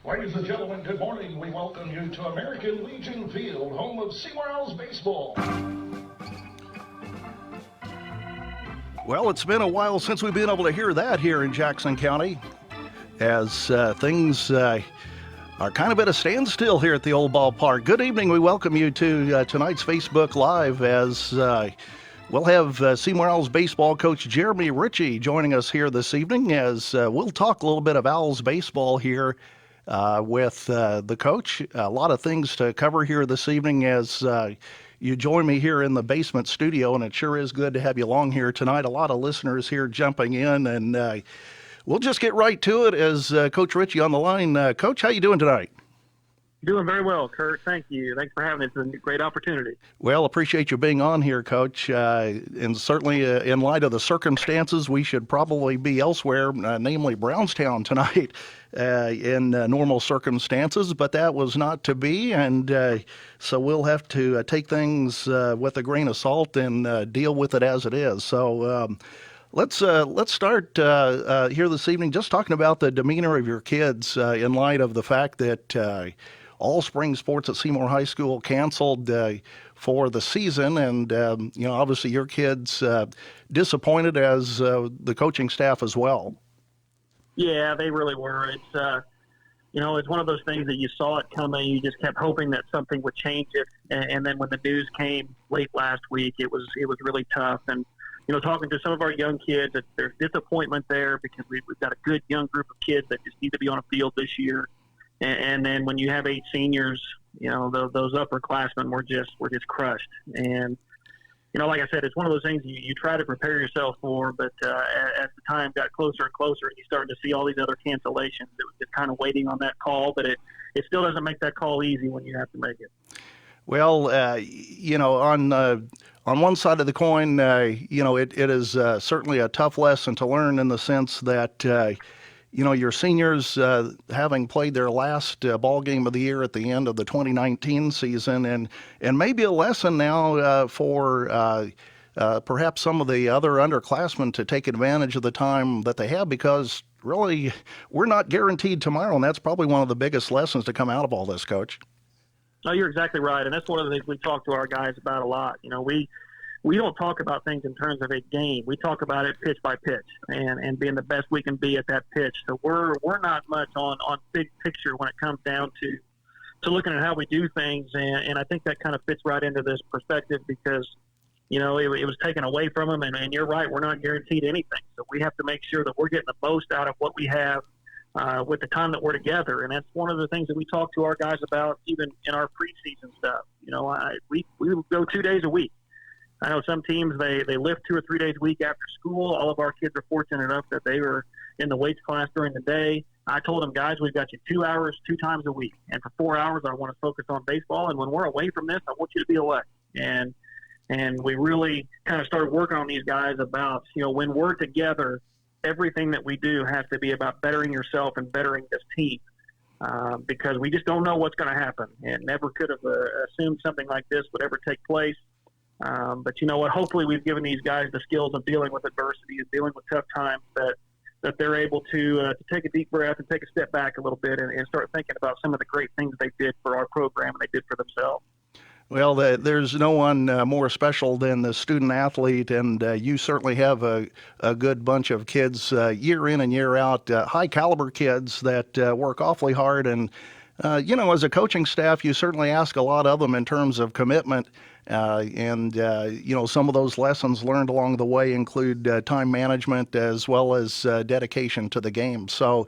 Ladies and gentlemen, good morning. We welcome you to American Legion Field, home of Seymour Owls Baseball. Well, it's been a while since we've been able to hear that here in Jackson County, as things are kind of at a standstill here at the old ballpark. Good evening. We welcome you to tonight's Facebook Live, as we'll have Seymour Owls Baseball coach Jeremy RIchey joining us here this evening, as we'll talk a little bit of Owls baseball here with the coach. A lot of things to cover here this evening as you join me here in the basement studio, and it sure is good to have you along here tonight. A lot of listeners here jumping in, and we'll just get right to it as Coach RIchey on the line. Coach, how you doing tonight? Doing very well, Curt. Thank you. Thanks for having it. It's a great opportunity. Well, appreciate you being on here, Coach. And certainly in light of the circumstances, we should probably be elsewhere, namely Brownstown tonight in normal circumstances, but that was not to be. And so we'll have to take things with a grain of salt and deal with it as it is. So let's start here this evening just talking about the demeanor of your kids in light of the fact that all spring sports at Seymour High School canceled for the season, and obviously your kids disappointed, as the coaching staff as well. Yeah, they really were. It's it's one of those things that you saw it coming. You just kept hoping that something would change it, and then when the news came late last week, it was really tough. And talking to some of our young kids, there's disappointment there because we've got a good young group of kids that just need to be on a field this year. And then when you have 8 seniors, those upperclassmen were just crushed. And, like I said, it's one of those things you try to prepare yourself for, but as the time got closer and closer, you started to see all these other cancellations. It was just kind of waiting on that call, but it still doesn't make that call easy when you have to make it. Well, on one side of the coin, it is certainly a tough lesson to learn in the sense that, your seniors having played their last ball game of the year at the end of the 2019 season, and maybe a lesson now for perhaps some of the other underclassmen to take advantage of the time that they have, because really we're not guaranteed tomorrow, and that's probably one of the biggest lessons to come out of all this, Coach. No, you're exactly right, and that's one of the things we talk to our guys about a lot. We don't talk about things in terms of a game. We talk about it pitch by pitch and being the best we can be at that pitch. So we're not much on big picture when it comes down to looking at how we do things, and I think that kind of fits right into this perspective because it was taken away from them, and you're right, we're not guaranteed anything. So we have to make sure that we're getting the most out of what we have with the time that we're together, and that's one of the things that we talk to our guys about even in our preseason stuff. We go 2 days a week. I know some teams, they lift 2 or 3 days a week after school. All of our kids are fortunate enough that they were in the weights class during the day. I told them, guys, we've got you 2 hours, 2 times a week. And for 4 hours, I want to focus on baseball. And when we're away from this, I want you to be away. And we really kind of started working on these guys about, when we're together, everything that we do has to be about bettering yourself and bettering this team. Because we just don't know what's going to happen. And never could have assumed something like this would ever take place. But you know what? Hopefully we've given these guys the skills of dealing with adversity and dealing with tough times that they're able to take a deep breath and take a step back a little bit and start thinking about some of the great things they did for our program and they did for themselves. Well, there's no one more special than the student athlete, and you certainly have a good bunch of kids year in and year out, high caliber kids that work awfully hard. And, as a coaching staff, you certainly ask a lot of them in terms of commitment. And some of those lessons learned along the way include time management as well as dedication to the game. So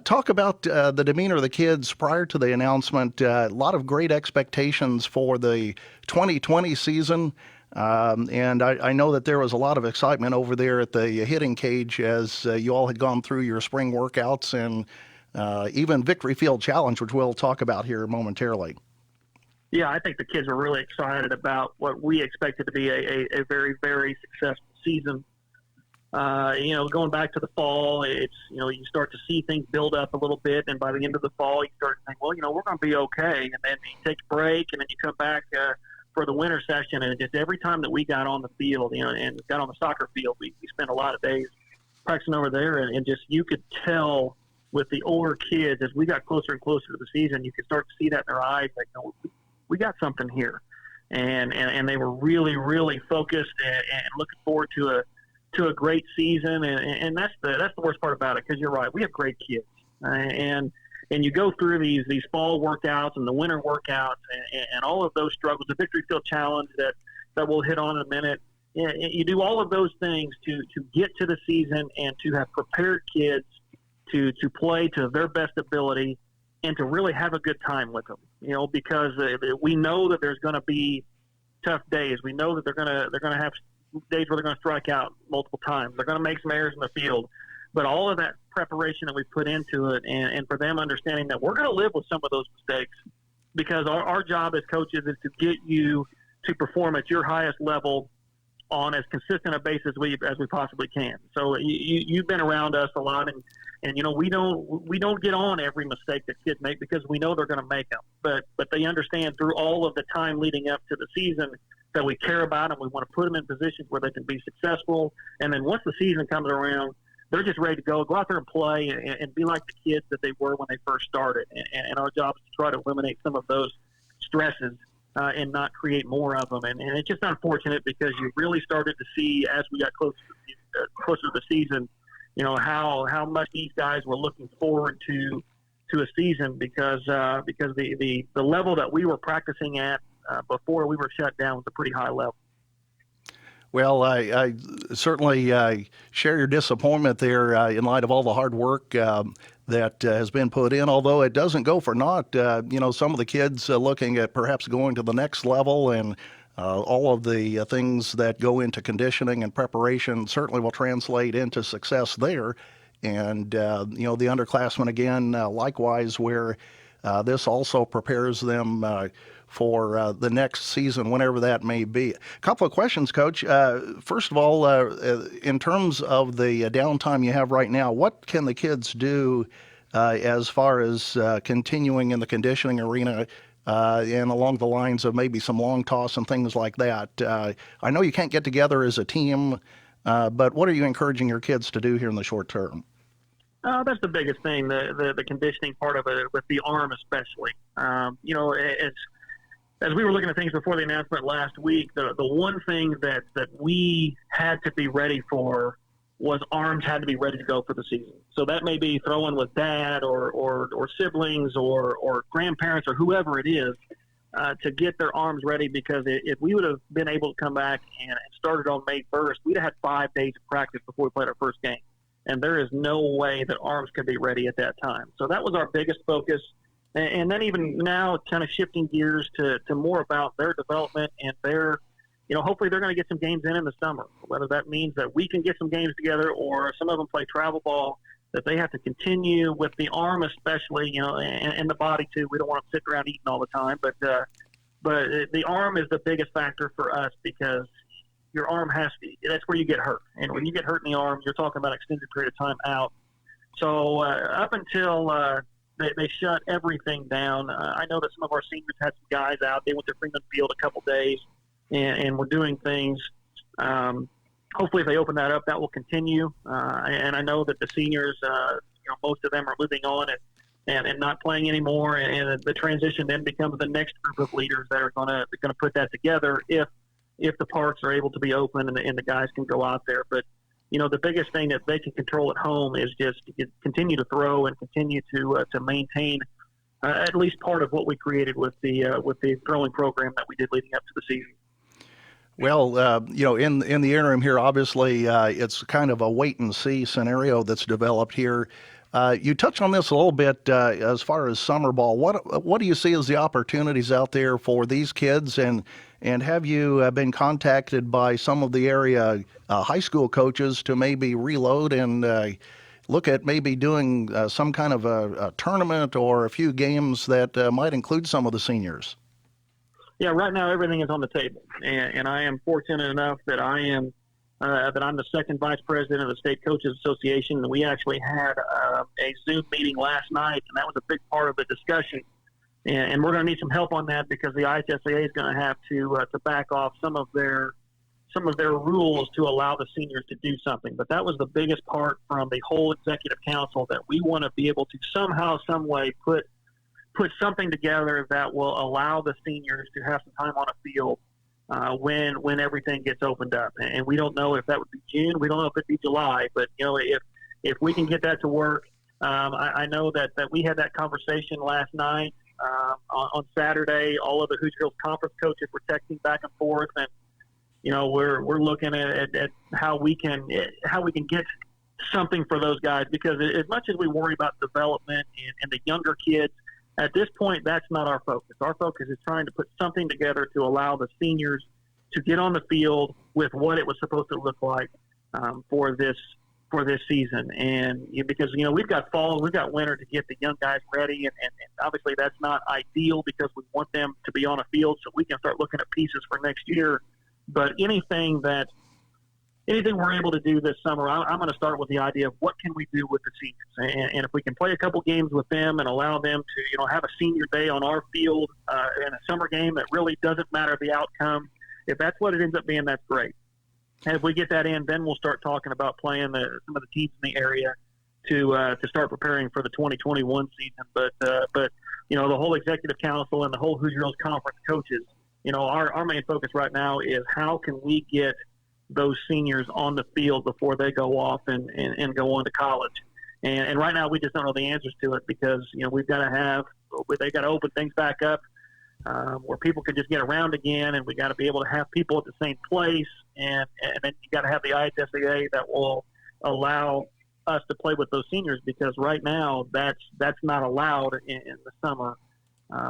talk about the demeanor of the kids prior to the announcement. A lot of great expectations for the 2020 season. And I know that there was a lot of excitement over there at the hitting cage as you all had gone through your spring workouts and even Victory Field Challenge, which we'll talk about here momentarily. Yeah, I think the kids are really excited about what we expected to be a very, very successful season. Going back to the fall, it's, you start to see things build up a little bit, and by the end of the fall, you start to think, well, we're going to be okay. And then you take a break, and then you come back for the winter session, and just every time that we got on the field, and got on the soccer field, we spent a lot of days practicing over there, and just you could tell with the older kids, as we got closer and closer to the season, you could start to see that in their eyes, like, no, we got something here. And they were really, really focused and looking forward to a great season. And that's the worst part about it, because you're right, we have great kids. And you go through these fall workouts and the winter workouts and all of those struggles, the Victory Field Challenge that we'll hit on in a minute. You do all of those things to get to the season and to have prepared kids to play to their best ability and to really have a good time with them, because we know that there's going to be tough days. We know that they're going to have days where they're going to strike out multiple times. They're going to make some errors in the field. But all of that preparation that we put into it, and for them understanding that we're going to live with some of those mistakes, because our job as coaches is to get you to perform at your highest level on as consistent a basis as we possibly can. So you've been around us a lot, and we don't get on every mistake that kids make, because we know they're going to make them. But they understand through all of the time leading up to the season that we care about them. We want to put them in positions where they can be successful. And then once the season comes around, they're just ready to go out there and play and be like the kids that they were when they first started. And our job is to try to eliminate some of those stresses and not create more of them. And it's just unfortunate, because you really started to see, as we got closer to the season, how much these guys were looking forward to a season, because the level that we were practicing at before we were shut down was a pretty high level. Well, I certainly share your disappointment there in light of all the hard work that has been put in, although it doesn't go for naught. Some of the kids looking at perhaps going to the next level, and all of the things that go into conditioning and preparation certainly will translate into success there. And, the underclassmen, again, likewise, where this also prepares them for the next season, whenever that may be. A couple of questions, Coach. First of all, in terms of the downtime you have right now, what can the kids do as far as continuing in the conditioning arena and along the lines of maybe some long toss and things like that? I know you can't get together as a team, but what are you encouraging your kids to do here in the short term? That's the biggest thing, the conditioning part of it, with the arm especially. As we were looking at things before the announcement last week, the one thing that we had to be ready for was arms had to be ready to go for the season. So that may be throwing with dad or siblings or grandparents or whoever it is to get their arms ready, because if we would have been able to come back and started on May 1st, we'd have had 5 days of practice before we played our first game. And there is no way that arms could be ready at that time. So that was our biggest focus. And then even now, kind of shifting gears to more about their development and their, hopefully they're going to get some games in the summer, whether that means that we can get some games together or some of them play travel ball, that they have to continue with the arm especially, and the body too. We don't want to sit around eating all the time, but the arm is the biggest factor for us, because your arm that's where you get hurt. And when you get hurt in the arm, you're talking about extended period of time out. So up until they shut everything down, I know that some of our seniors had some guys out. They went to Freeman Field a couple days and were doing things. Hopefully if they open that up, that will continue. And I know that the seniors, most of them are moving on and not playing anymore. And the transition then becomes the next group of leaders that are going to put that together if the parks are able to be open and the guys can go out there. But, the biggest thing that they can control at home is just to continue to throw and continue to maintain at least part of what we created with the throwing program that we did leading up to the season. Well, in the interim here, obviously, it's kind of a wait and see scenario that's developed here. You touched on this a little bit as far as summer ball. What do you see as the opportunities out there for these kids, and have you been contacted by some of the area high school coaches to maybe reload and look at maybe doing some kind of a tournament or a few games that might include some of the seniors? Yeah, right now everything is on the table, and I am fortunate enough that I'm the second vice president of the State Coaches Association, and we actually had a Zoom meeting last night, and that was a big part of the discussion. And we're going to need some help on that, because the IHSAA is going to have to back off some of their some of their rules to allow the seniors to do something. But that was the biggest part from the whole executive council, that we want to be able to somehow, some way put something together that will allow the seniors to have some time on a field when everything gets opened up. And we don't know if that would be June. We don't know if it'd be July. But, if we can get that to work, I know that we had that conversation last night. On Saturday, all of the Hoosier Hills Conference coaches were texting back and forth, and we're looking at how we can get something for those guys, because as much as we worry about development and the younger kids, at this point, that's not our focus. Our focus is trying to put something together to allow the seniors to get on the field with what it was supposed to look like for this season. And because we've got fall and we've got winter to get the young guys ready, and obviously that's not ideal, because we want them to be on a field so we can start looking at pieces for next year. But anything we're able to do this summer, I'm going to start with the idea of what can we do with the seniors, and if we can play a couple games with them and allow them to have a senior day on our field in a summer game that really doesn't matter the outcome. If that's what it ends up being, that's great. And if we get that in, then we'll start talking about playing some of the teams in the area to start preparing for the 2021 season. But the whole executive council and the whole Hoosier Hills Conference coaches, our main focus right now is how can we get those seniors on the field before they go off and go on to college. And right now we just don't know the answers to it, because they got to open things back up where people can just get around again, and we got to be able to have people at the same place, and then you got to have the IHSAA that will allow us to play with those seniors, because right now that's not allowed in the summer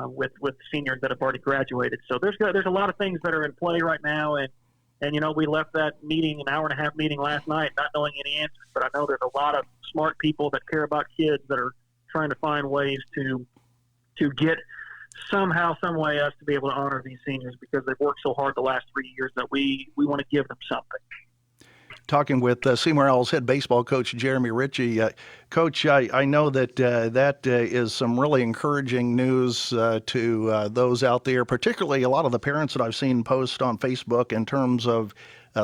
with seniors that have already graduated. So there's a lot of things that are in play right now, and we left that meeting, an hour and a half meeting last night, not knowing any answers. But I know there's a lot of smart people that care about kids that are trying to find ways to get somehow, some way, us to be able to honor these seniors, because they've worked so hard the last 3 years that we want to give them something. Talking with Seymour Owls head baseball coach Jeremy RIchey. Coach, I know that that is some really encouraging news to those out there, particularly a lot of the parents that I've seen post on Facebook in terms of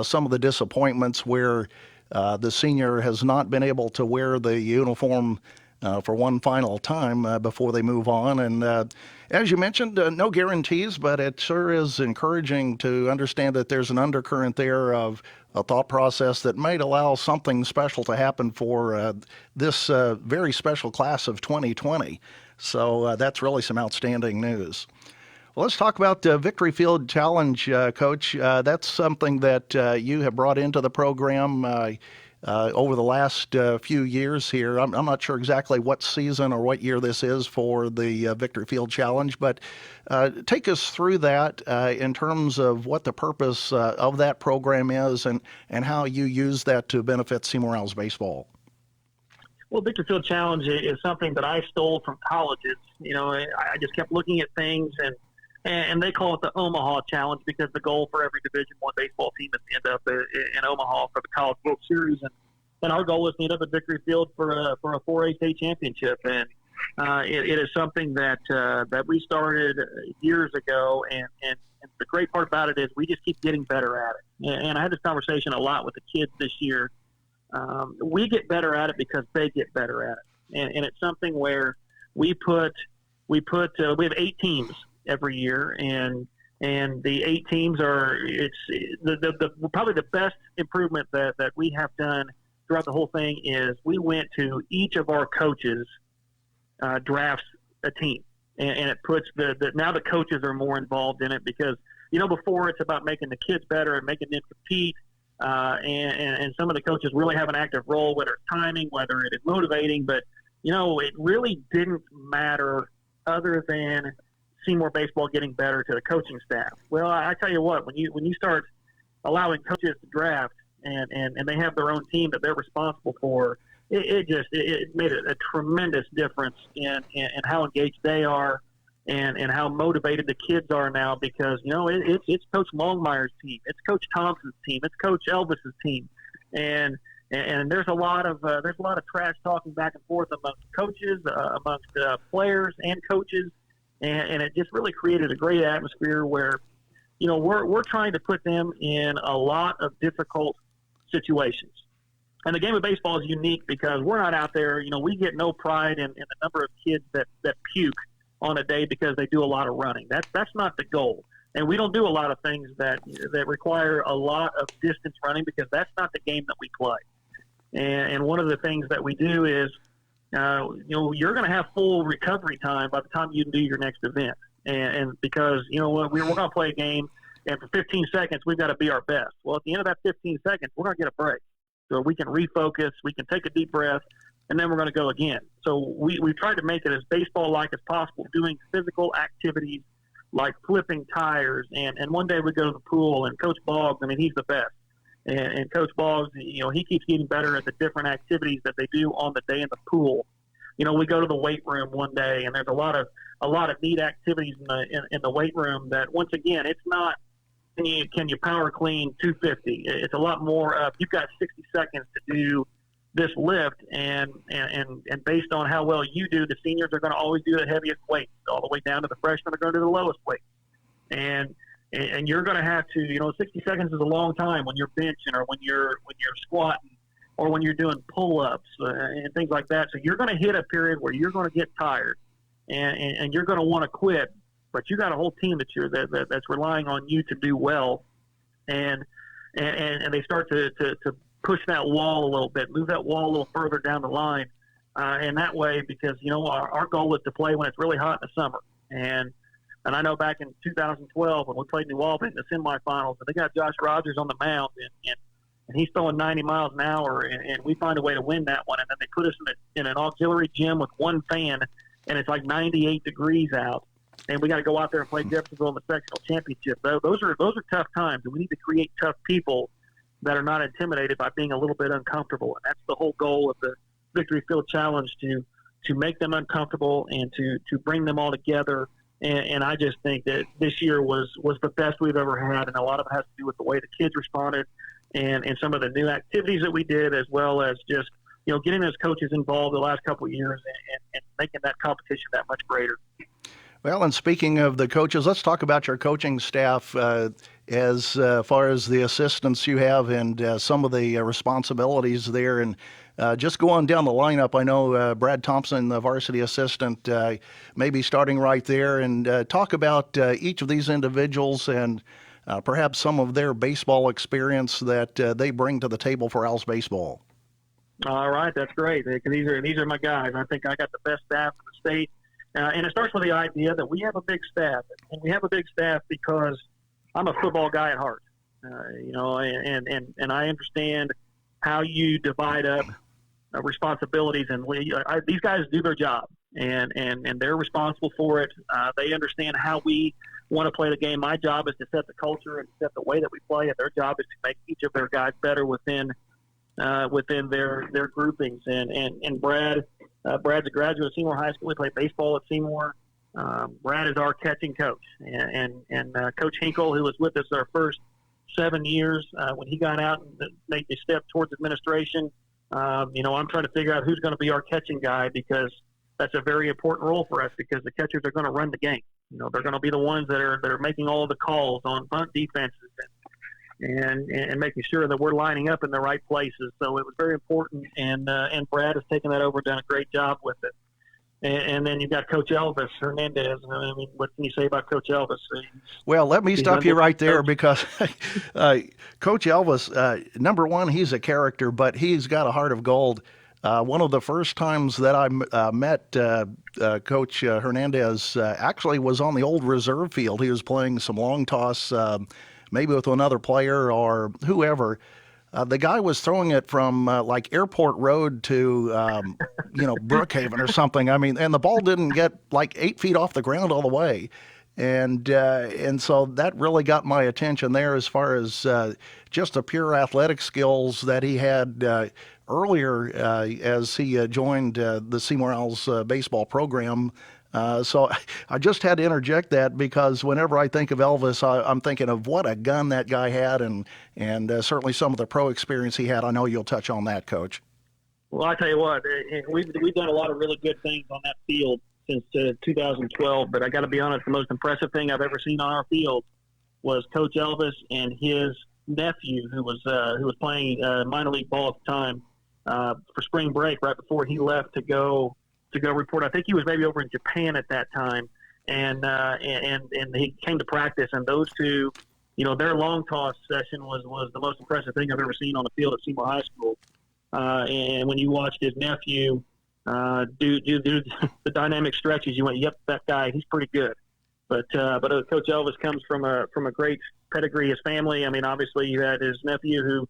some of the disappointments where the senior has not been able to wear the uniform for one final time before they move on. And as you mentioned, no guarantees, but it sure is encouraging to understand that there's an undercurrent there of a thought process that might allow something special to happen for this very special class of 2020. So that's really some outstanding news. Well, let's talk about the Victory Field Challenge, Coach. That's something that you have brought into the program over the last few years here. I'm not sure exactly what season or what year this is for the Victory Field Challenge, but take us through that in terms of what the purpose of that program is and how you use that to benefit Seymour Owls Baseball. Well, Victory Field Challenge is something that I stole from colleges. I just kept looking at things, and they call it the Omaha Challenge, because the goal for every Division I baseball team is to end up in Omaha for the College World Series, and our goal is to end up at Victory Field for a 4A state championship. And it is something that we started years ago, and the great part about it is we just keep getting better at it. And I had this conversation a lot with the kids this year. We get better at it because they get better at it, and it's something where we have 8 teams every year, and the 8 teams are probably the best improvement that we have done throughout the whole thing is we went to each of our coaches drafts a team, and it puts now the coaches are more involved in it, because before it's about making the kids better and making them compete, and some of the coaches really have an active role, whether it's timing, whether it is motivating, but it really didn't matter other than Seymour baseball getting better to the coaching staff. Well, I tell you what, when you start allowing coaches to draft and they have their own team that they're responsible for, it made a tremendous difference in how engaged they are and how motivated the kids are now, because it's Coach Longmire's team, it's Coach Thompson's team, it's Coach Elvis's team, and there's a lot of trash talking back and forth amongst coaches, amongst players and coaches. And it just really created a great atmosphere where we're trying to put them in a lot of difficult situations. And the game of baseball is unique because we're not out there, we get no pride in the number of kids that puke on a day because they do a lot of running. That's not the goal. And we don't do a lot of things that require a lot of distance running because that's not the game that we play. And one of the things that we do is, you're going to have full recovery time by the time you do your next event. And because, we're going to play a game, and for 15 seconds, we've got to be our best. Well, at the end of that 15 seconds, we're going to get a break. So we can refocus, we can take a deep breath, and then we're going to go again. So we've tried to make it as baseball-like as possible, doing physical activities like flipping tires. And one day we go to the pool, and Coach Boggs, he's the best. And Coach Boggs, he keeps getting better at the different activities that they do on the day in the pool. We go to the weight room one day, and there's a lot of neat activities in the weight room that, once again, it's not, can you power clean 250? It's a lot more of, you've got 60 seconds to do this lift, and based on how well you do, the seniors are going to always do the heaviest weight, all the way down to the freshmen are going to do the lowest weight. And you're going to have to, 60 seconds is a long time when you're benching or when you're squatting or when you're doing pull-ups and things like that. So you're going to hit a period where you're going to get tired and you're going to want to quit. But you got a whole team that's relying on you to do well, and they start to push that wall a little bit, move that wall a little further down the line, and that way, because our goal is to play when it's really hot in the summer, and I know back in 2012 when we played New Albany in the semifinals, and they got Josh Rogers on the mound, and he's throwing 90 miles an hour, and we find a way to win that one, and then they put us in an auxiliary gym with one fan, and it's like 98 degrees out. And we got to go out there and play Jeffersonville in the sectional championship. Those are tough times, and we need to create tough people that are not intimidated by being a little bit uncomfortable. And that's the whole goal of the Victory Field Challenge, to make them uncomfortable and to bring them all together. And I just think that this year was the best we've ever had, and a lot of it has to do with the way the kids responded and some of the new activities that we did, as well as just getting those coaches involved the last couple of years and making that competition that much greater. Well, and speaking of the coaches, let's talk about your coaching staff as far as the assistants you have and some of the responsibilities there. And just going down the lineup, I know Brad Thompson, the varsity assistant, maybe starting right there, and talk about each of these individuals and perhaps some of their baseball experience that they bring to the table for Owls baseball. All right, that's great. These are my guys. I think I got the best staff in the state. And it starts with the idea that we have a big staff, and we have a big staff because I'm a football guy at heart, and I understand how you divide up responsibilities, and these guys do their job, and they're responsible for it. They understand how we want to play the game. My job is to set the culture and set the way that we play, and their job is to make each of their guys better within their groupings. And Brad's a graduate of Seymour High School. He played baseball at Seymour. Brad is our catching coach, and Coach Hinkle, who was with us our first 7 years, when he got out and made the step towards administration. I'm trying to figure out who's going to be our catching guy, because that's a very important role for us, because the catchers are going to run the game. They're going to be the ones that are making all of the calls on bunt defenses and making sure that we're lining up in the right places. So it was very important, and Brad has taken that over, done a great job with it. And then you've got Coach Elvis Hernandez. What can you say about Coach Elvis? Well, let me stop you right there, because Coach Elvis, number one, he's a character, but he's got a heart of gold. One of the first times that I met Coach Hernandez actually was on the old reserve field. He was playing some long toss, maybe with another player or whoever. The guy was throwing it from like Airport Road to, Brookhaven or something. And the ball didn't get like 8 feet off the ground all the way. And so that really got my attention there, as far as just the pure athletic skills that he had earlier as he joined the Seymour Owls baseball program. So I just had to interject that, because whenever I think of Elvis, I'm thinking of what a gun that guy had, and certainly some of the pro experience he had. I know you'll touch on that, Coach. Well, I tell you what, we've done a lot of really good things on that field since 2012, but I got to be honest, the most impressive thing I've ever seen on our field was Coach Elvis and his nephew, who was playing minor league ball at the time for spring break right before he left to go report. I think he was maybe over in Japan at that time, and he came to practice, and those two, their long toss session was the most impressive thing I've ever seen on the field at Seymour High School. And when you watched his nephew do the dynamic stretches, you went, "Yep, that guy, he's pretty good." But Coach Elvis comes from a great pedigree. His family, I mean, obviously you had his nephew who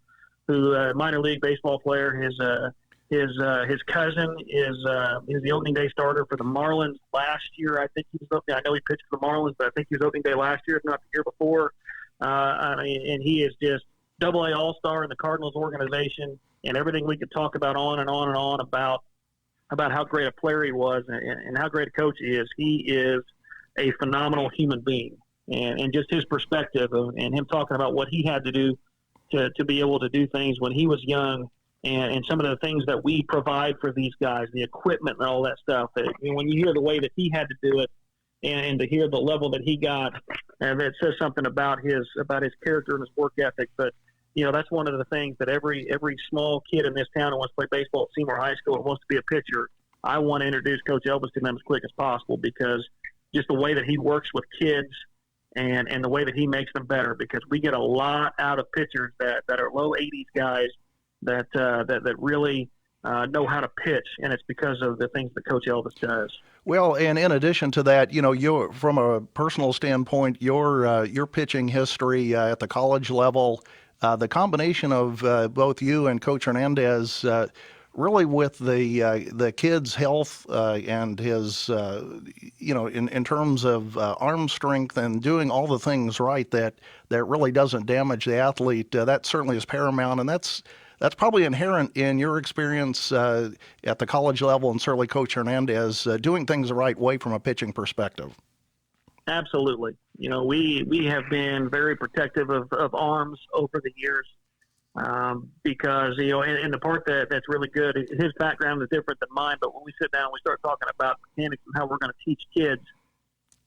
minor league baseball player. His cousin is the opening day starter for the Marlins last year. I think he was opening. I know he pitched for the Marlins, but I think he was opening day last year, if not the year before. And he is just Double-A All-Star in the Cardinals organization, and everything we could talk about on and on and on about how great a player he was and how great a coach he is. He is a phenomenal human being, and just his perspective and him talking about what he had to do to be able to do things when he was young, and some of the things that we provide for these guys, the equipment and all that stuff. When you hear the way that he had to do it, and to hear the level that he got, and it says something about his character and his work ethic. But that's one of the things that every small kid in this town who wants to play baseball at Seymour High School and wants to be a pitcher, I want to introduce Coach Elvis to them as quick as possible, because just the way that he works with kids and the way that he makes them better, because we get a lot out of pitchers that are low 80s guys that really know how to pitch, and it's because of the things that Coach Elvis does. Well, and in addition to that, you're, from a personal standpoint, your pitching history at the college level, the combination of both you and Coach Hernandez, really with the kid's health and his, in terms of arm strength and doing all the things right that really doesn't damage the athlete, that certainly is paramount, and that's probably inherent in your experience at the college level, and certainly Coach Hernandez doing things the right way from a pitching perspective. Absolutely. We have been very protective of arms over the years because, and the part that's really good, his background is different than mine, but when we sit down and we start talking about mechanics and how we're going to teach kids,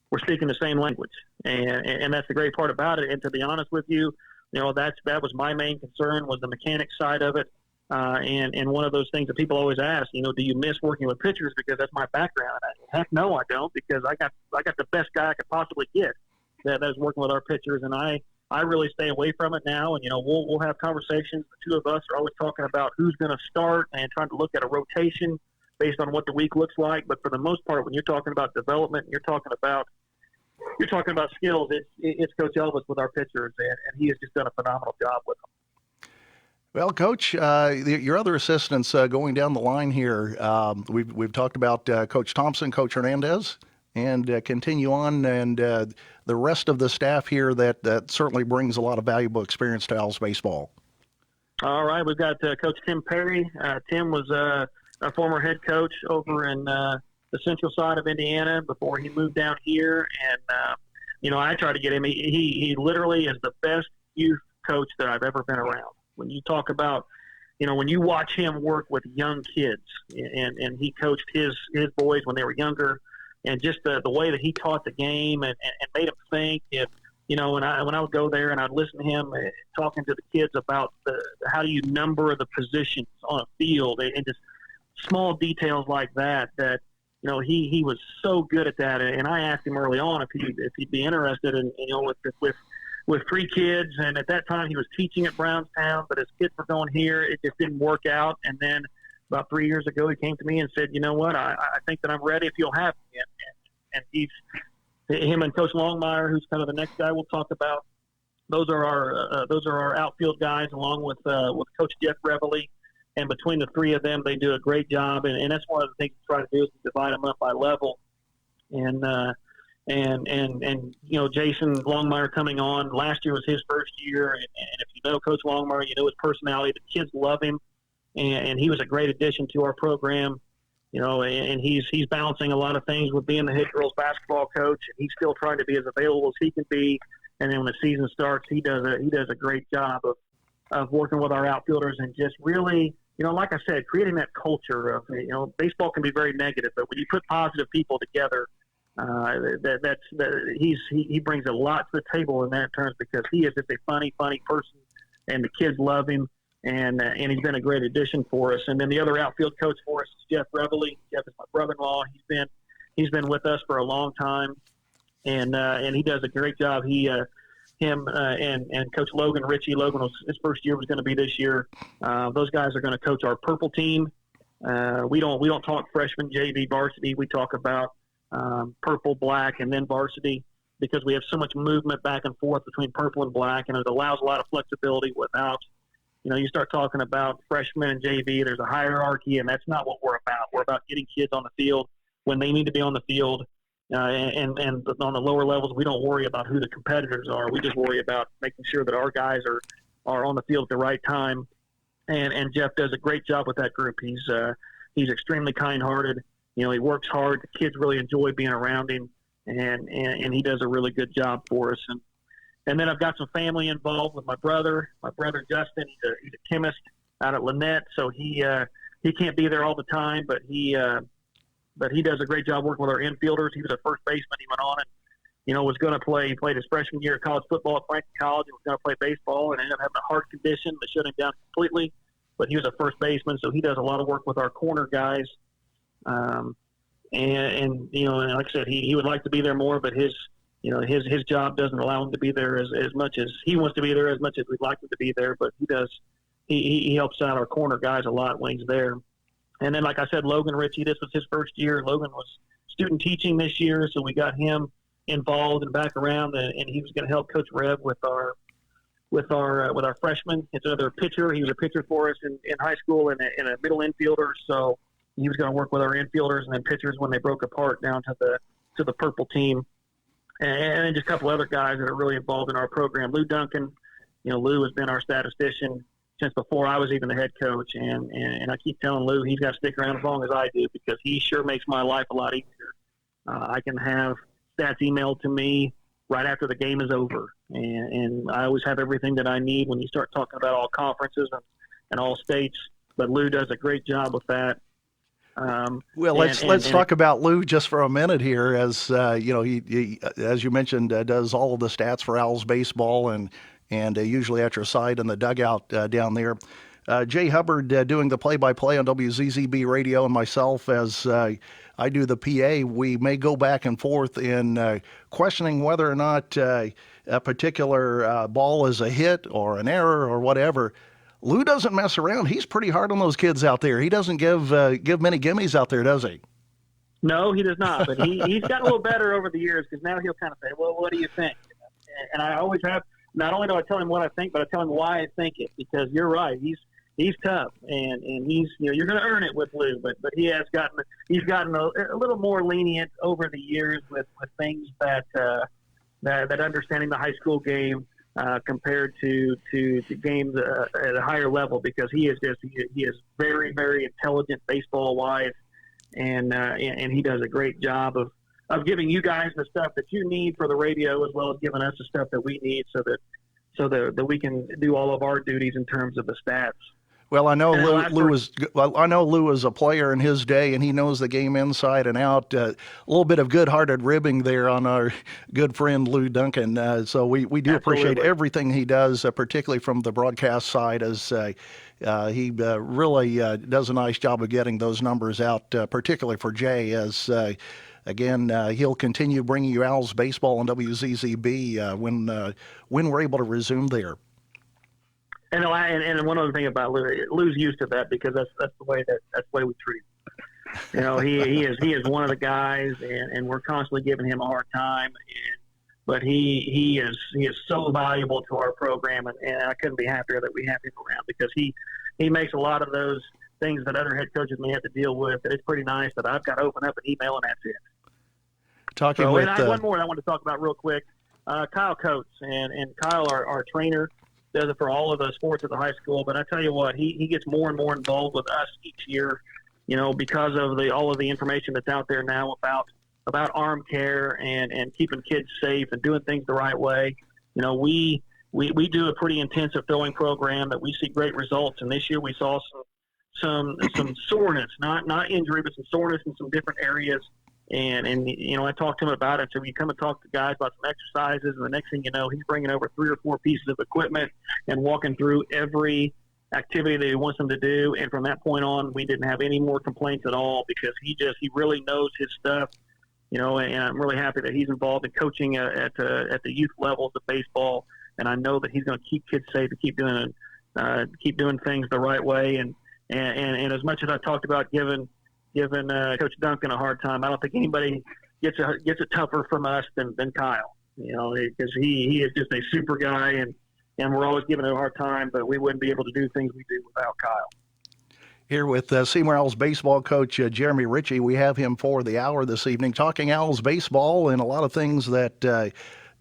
we're speaking the same language. And that's the great part about it. And to be honest with you, that was my main concern, was the mechanics side of it. And one of those things that people always ask, do you miss working with pitchers? Because that's my background. Heck no, I don't, because I got the best guy I could possibly get that is working with our pitchers. And I really stay away from it now. And, we'll have conversations. The two of us are always talking about who's going to start and trying to look at a rotation based on what the week looks like. But for the most part, when you're talking about development, and you're talking about skills, it's Coach Elvis with our pitchers, and he has just done a phenomenal job with them. Well, Coach, your other assistants going down the line here, we've talked about Coach Thompson, Coach Hernandez, and continue on, and the rest of the staff here that certainly brings a lot of valuable experience to Owls baseball. All right, we've got Coach Tim Perry. Tim was a former head coach over in the central side of Indiana before he moved down here. And, I try to get him. He literally is the best youth coach that I've ever been around. When you talk about, when you watch him work with young kids, and he coached his boys when they were younger, and just the way that he taught the game and made them think. And, when I would go there and I'd listen to him talking to the kids about how do you number the positions on a field, and just small details like that, he was so good at that. And I asked him early on if he'd be interested in, with three kids. And at that time he was teaching at Brownstown, but his kids were going here. It just didn't work out. And then about 3 years ago, he came to me and said, "You know what? I think that I'm ready if you'll have me." And him and Coach Longmire, who's kind of the next guy we'll talk about. Those are our outfield guys, along with Coach Jeff Reveille. And between the three of them, they do a great job. And that's one of the things we try to do, is to divide them up by level. And Jason Longmire coming on, last year was his first year. And if you know Coach Longmire, you know his personality. The kids love him. And he was a great addition to our program. And he's balancing a lot of things with being the head girls basketball coach. And he's still trying to be as available as he can be. And then when the season starts, he does a great job of working with our outfielders and just really, like I said, creating that culture of, baseball can be very negative, but when you put positive people together, He brings a lot to the table in that terms because he is just a funny person, and the kids love him, and he's been a great addition for us. And then the other outfield coach for us is Jeff RIchey. Jeff is my brother-in-law. He's been with us for a long time, and he does a great job. Him and Coach Logan RIchey. Logan his first year was going to be this year. Those guys are going to coach our purple team. We don't talk freshman, JV, varsity. We talk about purple, black, and then varsity, because we have so much movement back and forth between purple and black, and it allows a lot of flexibility without, you start talking about freshmen and JV, there's a hierarchy, and that's not what we're about. We're about getting kids on the field when they need to be on the field. And on the lower levels, we don't worry about who the competitors are. We just worry about making sure that our guys are on the field at the right time. And Jeff does a great job with that group. He's extremely kind-hearted. He works hard. The kids really enjoy being around him, and he does a really good job for us. And then I've got some family involved with my brother Justin. He's a chemist out at Lynette, so he can't be there all the time, but he does a great job working with our infielders. He was a first baseman. He went on and, was going to play. He played his freshman year of college football at Franklin College. He was going to play baseball and ended up having a heart condition that shut him down completely. But he was a first baseman, so he does a lot of work with our corner guys. And like I said, he would like to be there more, but his job doesn't allow him to be there as much as he wants to be there, as much as we'd like him to be there. But he does. He helps out our corner guys a lot when he's there. And then, like I said, Logan RIchey, this was his first year. Logan was student teaching this year, so we got him involved and back around, and he was going to help Coach Rev with our freshmen. It's another pitcher. He was a pitcher for us in high school and a middle infielder, so he was going to work with our infielders and then pitchers when they broke apart down to the purple team. And then just a couple other guys that are really involved in our program. Lou Duncan, Lou has been our statistician since before I was even the head coach, and I keep telling Lou he's got to stick around as long as I do, because he sure makes my life a lot easier. I can have stats emailed to me right after the game is over, and I always have everything that I need when you start talking about all conferences and all states. But Lou does a great job with that. Well, let's talk about Lou just for a minute here. As he as you mentioned, does all of the stats for Owls baseball, and usually at your side in the dugout down there. Jay Hubbard doing the play-by-play on WZZB radio, and myself as I do the PA. We may go back and forth in questioning whether or not a particular ball is a hit or an error or whatever. Lou doesn't mess around. He's pretty hard on those kids out there. He doesn't give many gimmies out there, does he? No, he does not. But he's gotten a little better over the years, because now he'll kind of say, well, what do you think? And I always have. Not only do I tell him what I think, but I tell him why I think it, because you're right. He's tough, and he's you're going to earn it with Lou, but he's gotten a little more lenient over the years with things that understanding the high school game compared to games at a higher level, because he is very, very intelligent baseball wise, and he does a great job of giving you guys the stuff that you need for the radio, as well as giving us the stuff that we need so that we can do all of our duties in terms of the stats. Well, I know Lou was a player in his day, and he knows the game inside and out. A little bit of good-hearted ribbing there on our good friend Lou Duncan. So we do appreciate everything he does, particularly from the broadcast side, as he really does a nice job of getting those numbers out, particularly for Jay, as again, he'll continue bringing you Owls baseball on WZZB when we're able to resume there. And one other thing about Lou's used to that, because that's the way we treat him. He is one of the guys, and we're constantly giving him a hard time. But he is so valuable to our program, and I couldn't be happier that we have him around, because he makes a lot of those things that other head coaches may have to deal with. That it's pretty nice that I've got to open up an email and that's it. And I have one more I want to talk about real quick. Kyle Coates, and Kyle, our trainer, does it for all of the sports at the high school. But I tell you what, he gets more and more involved with us each year, because of all of the information that's out there now about arm care and keeping kids safe and doing things the right way. We do a pretty intensive throwing program that we see great results. And this year we saw some soreness, not injury, but some soreness in some different areas. And I talked to him about it. So we come and talk to guys about some exercises, and the next thing you know, he's bringing over 3 or 4 pieces of equipment and walking through every activity that he wants them to do. And from that point on, we didn't have any more complaints at all, because he really knows his stuff. And I'm really happy that he's involved in coaching at the youth levels of baseball. And I know that he's going to keep kids safe and keep doing things the right way. And as much as I talked about giving Coach Duncan a hard time, I don't think anybody gets it tougher from us than Kyle. Because he is just a super guy, and we're always giving him a hard time. But we wouldn't be able to do things we do without Kyle. Here with Seymour Owls baseball coach Jeremy RIchey. We have him for the hour this evening, talking Owls baseball and a lot of things that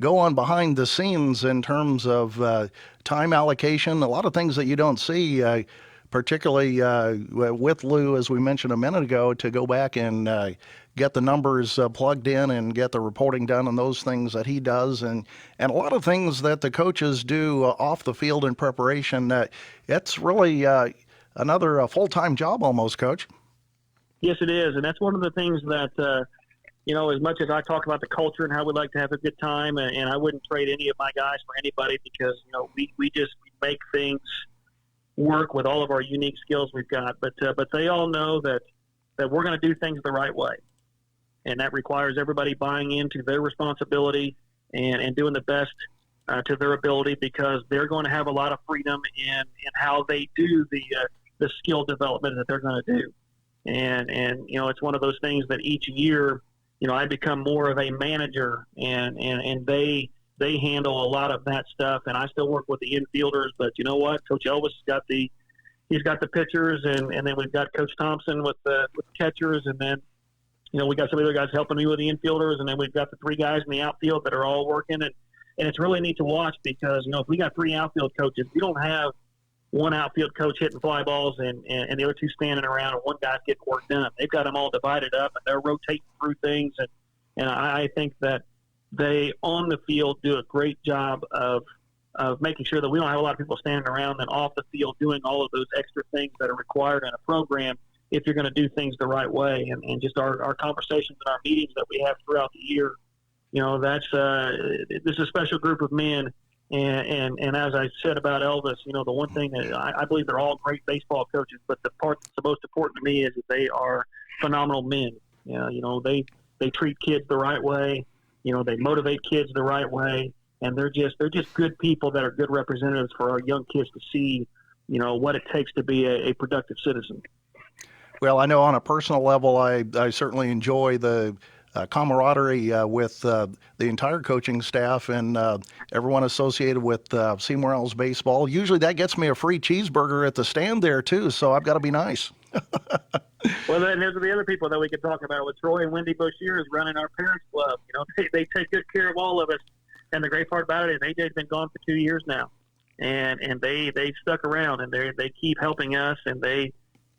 go on behind the scenes in terms of time allocation, a lot of things that you don't see, particularly with Lou, as we mentioned a minute ago, to go back and get the numbers plugged in and get the reporting done and those things that he does, and a lot of things that the coaches do off the field in preparation. It's really another full-time job almost, Coach. Yes, it is, and that's one of the things that as much as I talk about the culture and how we like to have a good time, and I wouldn't trade any of my guys for anybody, because we make things work with all of our unique skills we've got. But they all know that we're going to do things the right way, and that requires everybody buying into their responsibility and doing the best to their ability, because they're going to have a lot of freedom in how they do the skill development that they're going to do. And it's one of those things that each year, I become more of a manager, and they handle a lot of that stuff, and I still work with the infielders. But you know what, Coach Elvis he's got the pitchers, and then we've got Coach Thompson with the catchers, and then we got some other guys helping me with the infielders, and then we've got the 3 guys in the outfield that are all working, and it's really neat to watch, because if we got 3 outfield coaches, we don't have one outfield coach hitting fly balls and the other 2 standing around and one guy's getting work done. They've got them all divided up, and they're rotating through things. And I think that they, on the field, do a great job of making sure that we don't have a lot of people standing around and off the field doing all of those extra things that are required in a program if you're going to do things the right way. And just our conversations and our meetings that we have throughout the year, this is a special group of men. And as I said about Elvis, the one thing that I believe they're all great baseball coaches, but the part that's the most important to me is that they are phenomenal men. They treat kids the right way. They motivate kids the right way, and they're just good people that are good representatives for our young kids to see, what it takes to be a productive citizen. Well, I know on a personal level, I certainly enjoy the camaraderie with the entire coaching staff and everyone associated with Seymour Owls baseball. Usually that gets me a free cheeseburger at the stand there too, so I've got to be nice. Well, then there's the other people that we could talk about with Troy and Wendy Boshiers running our parents club. They take good care of all of us, and the great part about it is AJ's been gone for 2 years now, and they stuck around, and they keep helping us, and they.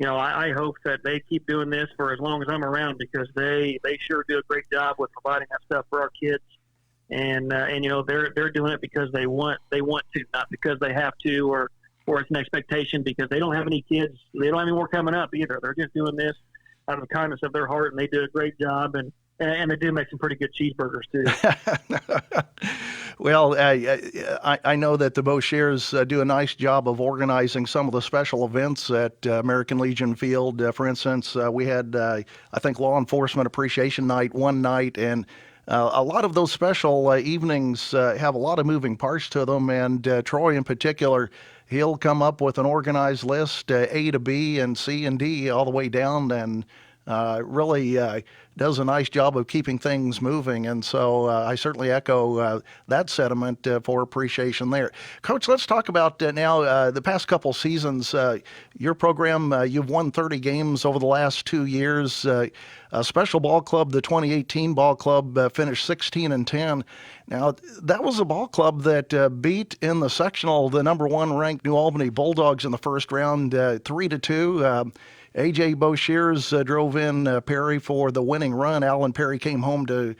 I hope that they keep doing this for as long as I'm around, because they sure do a great job with providing that stuff for our kids, and they're doing it because they want to, not because they have to or it's an expectation, because they don't have any kids. They don't have any more coming up either. They're just doing this out of the kindness of their heart, and they do a great job, and they do make some pretty good cheeseburgers too. Well, I know that the Boshiers do a nice job of organizing some of the special events at American Legion Field. For instance, we had, I think, Law Enforcement Appreciation Night one night, and a lot of those special evenings have a lot of moving parts to them, and Troy in particular, he'll come up with an organized list, A to B and C and D all the way down, and really does a nice job of keeping things moving. And so I certainly echo that sentiment for appreciation there. Coach, let's talk about now the past couple seasons. Your program, you've won 30 games over the last 2 years. A special ball club, the 2018 ball club, finished 16-10. Now, that was a ball club that beat in the sectional the number 1 ranked New Albany Bulldogs in the first round, 3-2. A.J. Boshiers drove in Perry for the winning run. Alan Perry came home to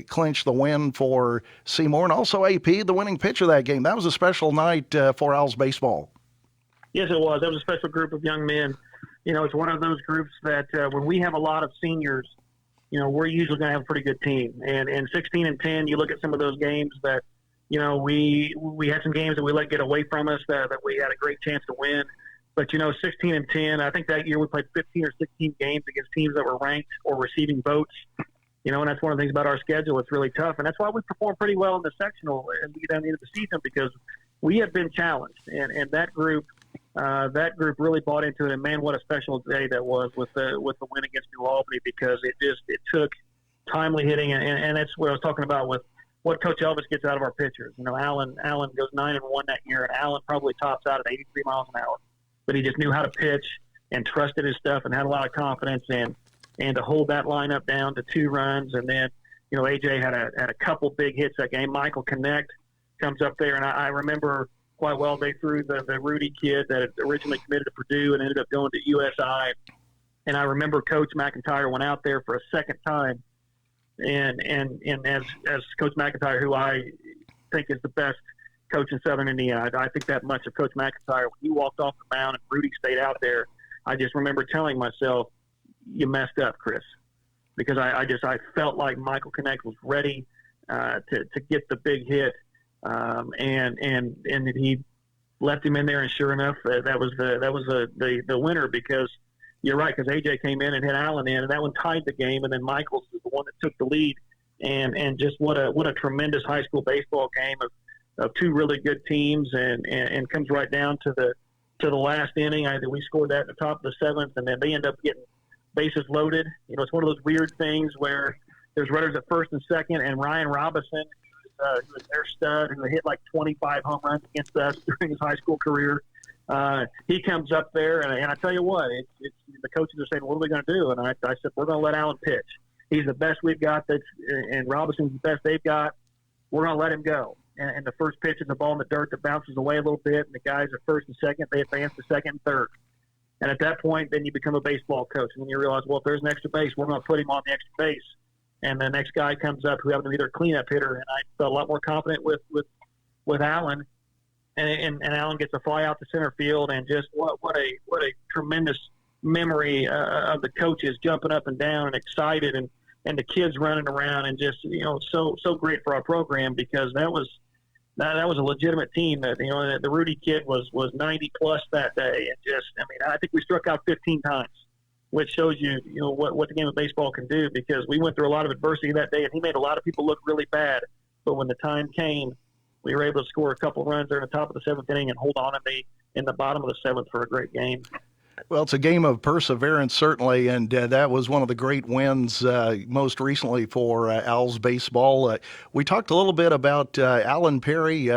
clinch the win for Seymour, and also AP, the winning pitcher that game. That was a special night for Owls baseball. Yes, it was. That was a special group of young men. It's one of those groups that when we have a lot of seniors, we're usually going to have a pretty good team. And 16-10, you look at some of those games that, we had some games that we let get away from us that we had a great chance to win. But, 16-10, I think that year we played 15 or 16 games against teams that were ranked or receiving votes. And that's one of the things about our schedule. It's really tough. And that's why we performed pretty well in the sectional as we get down the end of the season, because we had been challenged. And that group really bought into it. And, man, what a special day that was with the win against New Albany, because it took timely hitting. And that's what I was talking about with what Coach Elvis gets out of our pitchers. Allen goes 9-1 that year, and Allen probably tops out at 83 miles an hour. But he just knew how to pitch and trusted his stuff and had a lot of confidence, and to hold that lineup down to 2 runs. And then, AJ had a couple big hits that game. Michael Connect comes up there, and I remember quite well they threw the Rudy kid that had originally committed to Purdue and ended up going to USI. And I remember Coach McIntyre went out there for a second time, and as Coach McIntyre, who I think is the best coach in Southern Indiana, I think that much of Coach McIntyre. When he walked off the mound and Rudy stayed out there, I just remember telling myself, "You messed up, Chris," because I felt like Michael Connect was ready to get the big hit, and he left him in there, and sure enough, that was the winner, because you're right, because AJ came in and hit Allen in, and that one tied the game, and then Michaels was the one that took the lead, and just what a tremendous high school baseball game of 2 really good teams, and comes right down to the last inning. We scored that at the top of the 7th, and then they end up getting bases loaded. It's one of those weird things where there's runners at first and second, and Ryan Robinson, who was their stud, who hit like 25 home runs against us during his high school career, he comes up there, and I tell you what, it's the coaches are saying, "What are we going to do?" And I said, "We're going to let Allen pitch. He's the best we've got, and Robinson's the best they've got. We're going to let him go." And the first pitch is the ball in the dirt that bounces away a little bit, and the guys at first and second, they advance to second and third. And at that point, then you become a baseball coach, and then you realize, well, if there's an extra base, we're going to put him on the extra base. And the next guy comes up who happens to be their cleanup hitter, and I felt a lot more confident with Allen. And Allen gets a fly out to center field, and just what a tremendous memory of the coaches jumping up and down and excited, and the kids running around, and just so great for our program, because that was a legitimate team. That the Rudy kid was 90 plus that day, and I think we struck out 15 times, which shows you what the game of baseball can do, because we went through a lot of adversity that day, and he made a lot of people look really bad. But when the time came, we were able to score a couple runs there in the top of the 7th inning and hold on in the bottom of the 7th for a great game. Well, it's a game of perseverance, certainly, and that was one of the great wins most recently for Owls baseball. We talked a little bit about Alan Perry.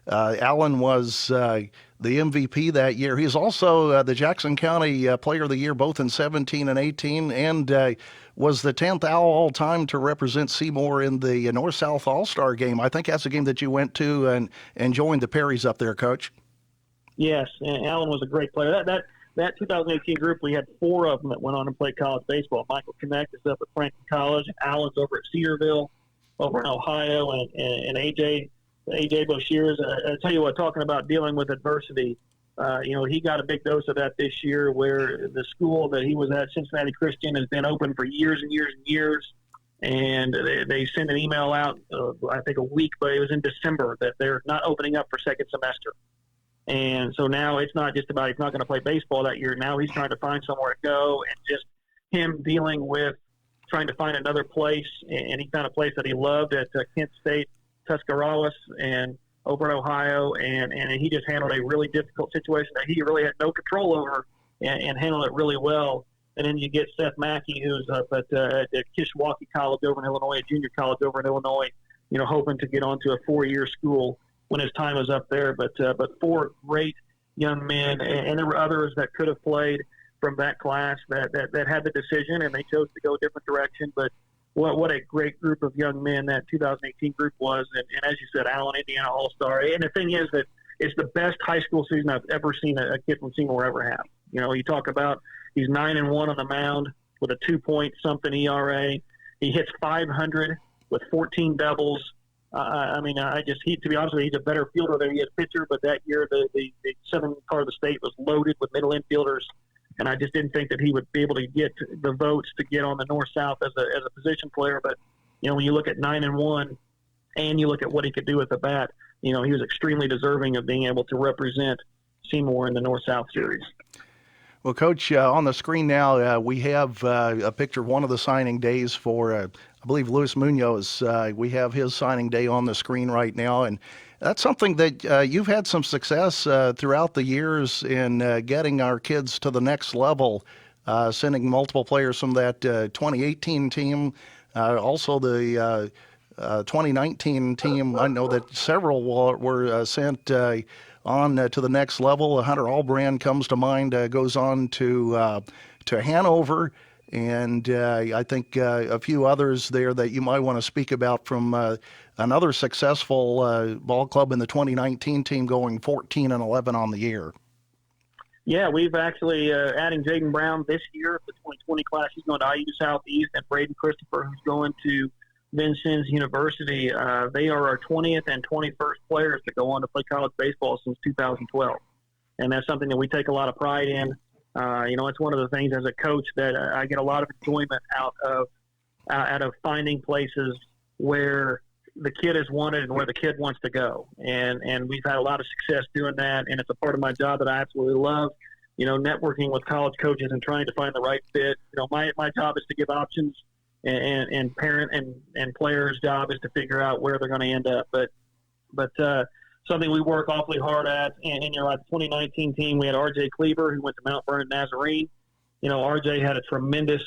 Alan was the MVP that year. He's also the Jackson County Player of the Year, both in 17 and 18, and was the 10th Owl all-time to represent Seymour in the North-South All-Star game. I think that's a game that you went to and joined the Perrys up there, Coach. Yes, and Alan was a great player. That 2018 group, we had 4 of them that went on and played college baseball. Michael Connect is up at Franklin College, and Alan's over at Cedarville, over in Ohio, and AJ Boshears. I tell you what, talking about dealing with adversity, he got a big dose of that this year, where the school that he was at, Cincinnati Christian, has been open for years and years and years. And they sent an email out, I think a week, but it was in December, that they're not opening up for second semester. And so now it's not just about he's not going to play baseball that year. Now he's trying to find somewhere to go, and just him dealing with trying to find another place. And he found a place that he loved at Kent State, Tuscarawas, and over in Ohio. And he just handled a really difficult situation that he really had no control over, and handled it really well. And then you get Seth Mackey, who's up at Kishwaukee College over in Illinois, a junior college over in Illinois, hoping to get onto a 4-year school when his time was up there. But 4 great young men, and there were others that could have played from that class that had the decision, and they chose to go a different direction. But what a great group of young men that 2018 group was. And as you said, Allen, Indiana All-Star. And the thing is that it's the best high school season I've ever seen a kid from Seymour ever have. You talk about he's 9-1 on the mound with a 2-point-something ERA. He hits .500 with 14 doubles. To be honest with you, he's a better fielder than he is pitcher. But that year, the southern part of the state was loaded with middle infielders. and I just didn't think that he would be able to get the votes to get on the North-South as a position player. But, when you look at 9-1 and you look at what he could do with the bat, he was extremely deserving of being able to represent Seymour in the North-South series. Well, Coach, on the screen now, we have a picture of one of the signing days for, I believe, Luis Munoz. We have his signing day on the screen right now, and that's something that you've had some success throughout the years in getting our kids to the next level, sending multiple players from that 2018 team, also the 2019 team. I know that several were sent on to the next level. Hunter Albrand comes to mind, goes on to Hanover, and I think a few others there that you might want to speak about from another successful ball club in the 2019 team, going 14-11 on the year. Yeah, we've actually adding Jaden Brown this year, the 2020 class. He's going to IU Southeast, and Braden Christopher, who's going to Vincennes University. They are our 20th and 21st players to go on to play college baseball since 2012. And that's something that we take a lot of pride in. It's one of the things as a coach that I get a lot of enjoyment out of finding places where the kid is wanted and where the kid wants to go. And we've had a lot of success doing that. And it's a part of my job that I absolutely love, networking with college coaches and trying to find the right fit. My job is to give options, and parent and player's job is to figure out where they're going to end up. But something we work awfully hard at. And like the 2019 team, we had R.J. Cleaver, who went to Mount Vernon Nazarene. R.J. had a tremendous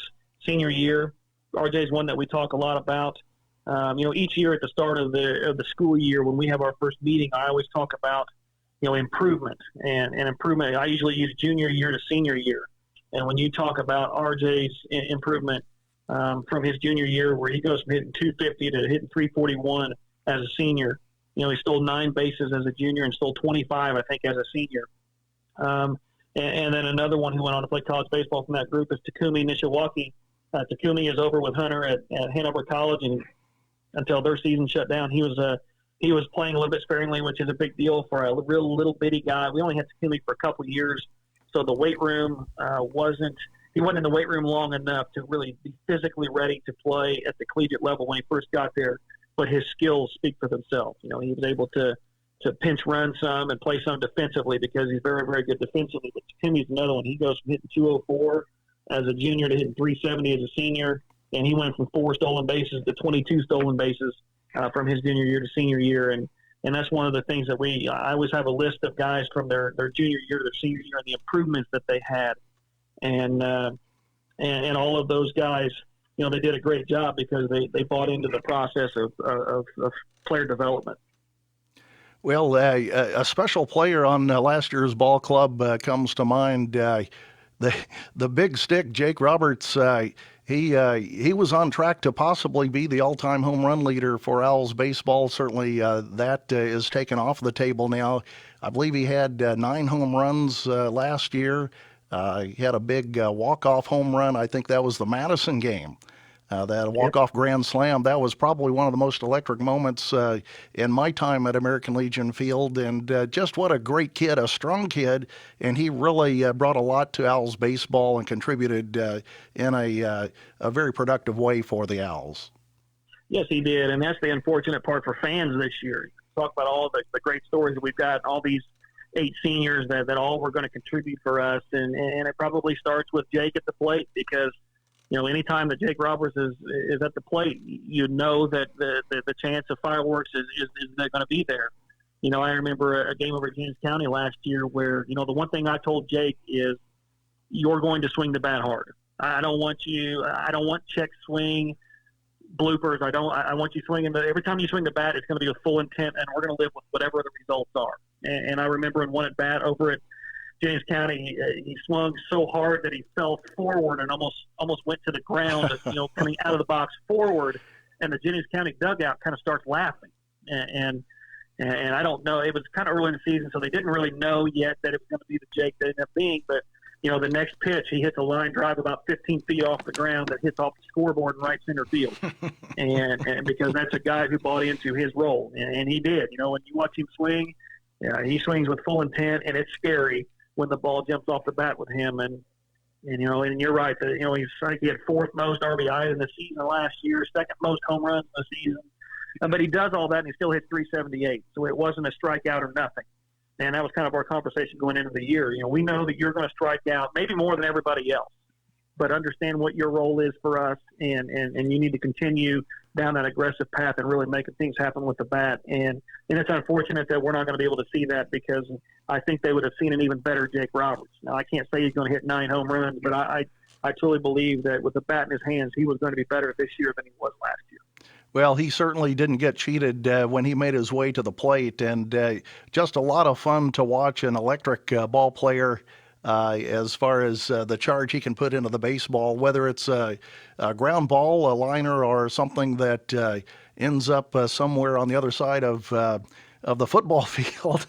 senior year. R.J. is one that we talk a lot about. Each year at the start of the school year, when we have our first meeting, I always talk about, improvement and improvement. I usually use junior year to senior year. And when you talk about RJ's improvement from his junior year, where he goes from hitting 250 to hitting 341 as a senior, he stole 9 bases as a junior and stole 25, I think, as a senior. And then another one who went on to play college baseball from that group is Takumi Nishawaki. Takumi is over with Hunter at Hanover College, and until their season shut down, he was playing a little bit sparingly, which is a big deal for a real little bitty guy. We only had Takumi for a couple of years, so the weight room wasn't in the weight room long enough to really be physically ready to play at the collegiate level when he first got there. But his skills speak for themselves. He was able to pinch run some and play some defensively because he's very, very good defensively. But Takumi's another one. He goes from hitting 204 as a junior to hitting 370 as a senior. And he went from 4 stolen bases to 22 stolen bases from his junior year to senior year. And that's one of the things that I always have a list of guys from their junior year to their senior year and the improvements that they had. And all of those guys, they did a great job because they bought into the process of player development. Well, a special player on last year's ball club comes to mind. The big stick, Jake Roberts. He was on track to possibly be the all-time home run leader for Owls baseball. Certainly that is taken off the table now. I believe he had 9 home runs last year. He had a big walk-off home run. I think that was the Madison game. That walk-off grand slam, that was probably one of the most electric moments in my time at American Legion Field. And just what a great kid, a strong kid. And he really brought a lot to Owls baseball and contributed in a very productive way for the Owls. Yes, he did. And that's the unfortunate part for fans this year. Talk about all the great stories that we've got, all these 8 seniors that all were going to contribute for us. And it probably starts with Jake at the plate because anytime that Jake Roberts is at the plate, that the chance of fireworks is going to be there. I remember a game over at James County last year where, the one thing I told Jake is you're going to swing the bat hard. I don't want check swing bloopers. I want you swinging every time you swing the bat, it's going to be with full intent, and we're going to live with whatever the results are. And I remember in one at bat over at James County, he swung so hard that he fell forward and almost went to the ground, coming out of the box forward, and the James County dugout kind of starts laughing. And I don't know, it was kind of early in the season, so they didn't really know yet that it was going to be the Jake that ended up being. But the next pitch, he hits a line drive about 15 feet off the ground that hits off the scoreboard in right center field, and because that's a guy who bought into his role, and he did. When you watch him swing, he swings with full intent, and it's scary when the ball jumps off the bat with him. And And you're right. That, I think he had fourth most RBIs in the season last year, second most home runs in the season. But he does all that, and he still hits 378. So it wasn't a strikeout or nothing. And that was kind of our conversation going into the year. We know that you're going to strike out maybe more than everybody else, but understand what your role is for us, and you need to continue down that aggressive path and really making things happen with the bat. And it's unfortunate that we're not going to be able to see that, because I think they would have seen an even better Jake Roberts. Now, I can't say he's going to hit 9 home runs, but I truly believe that with the bat in his hands, he was going to be better this year than he was last year. Well, he certainly didn't get cheated when he made his way to the plate, and just a lot of fun to watch an electric ball player as far as the charge he can put into the baseball, whether it's a ground ball, a liner, or something that ends up somewhere on the other side of the football field.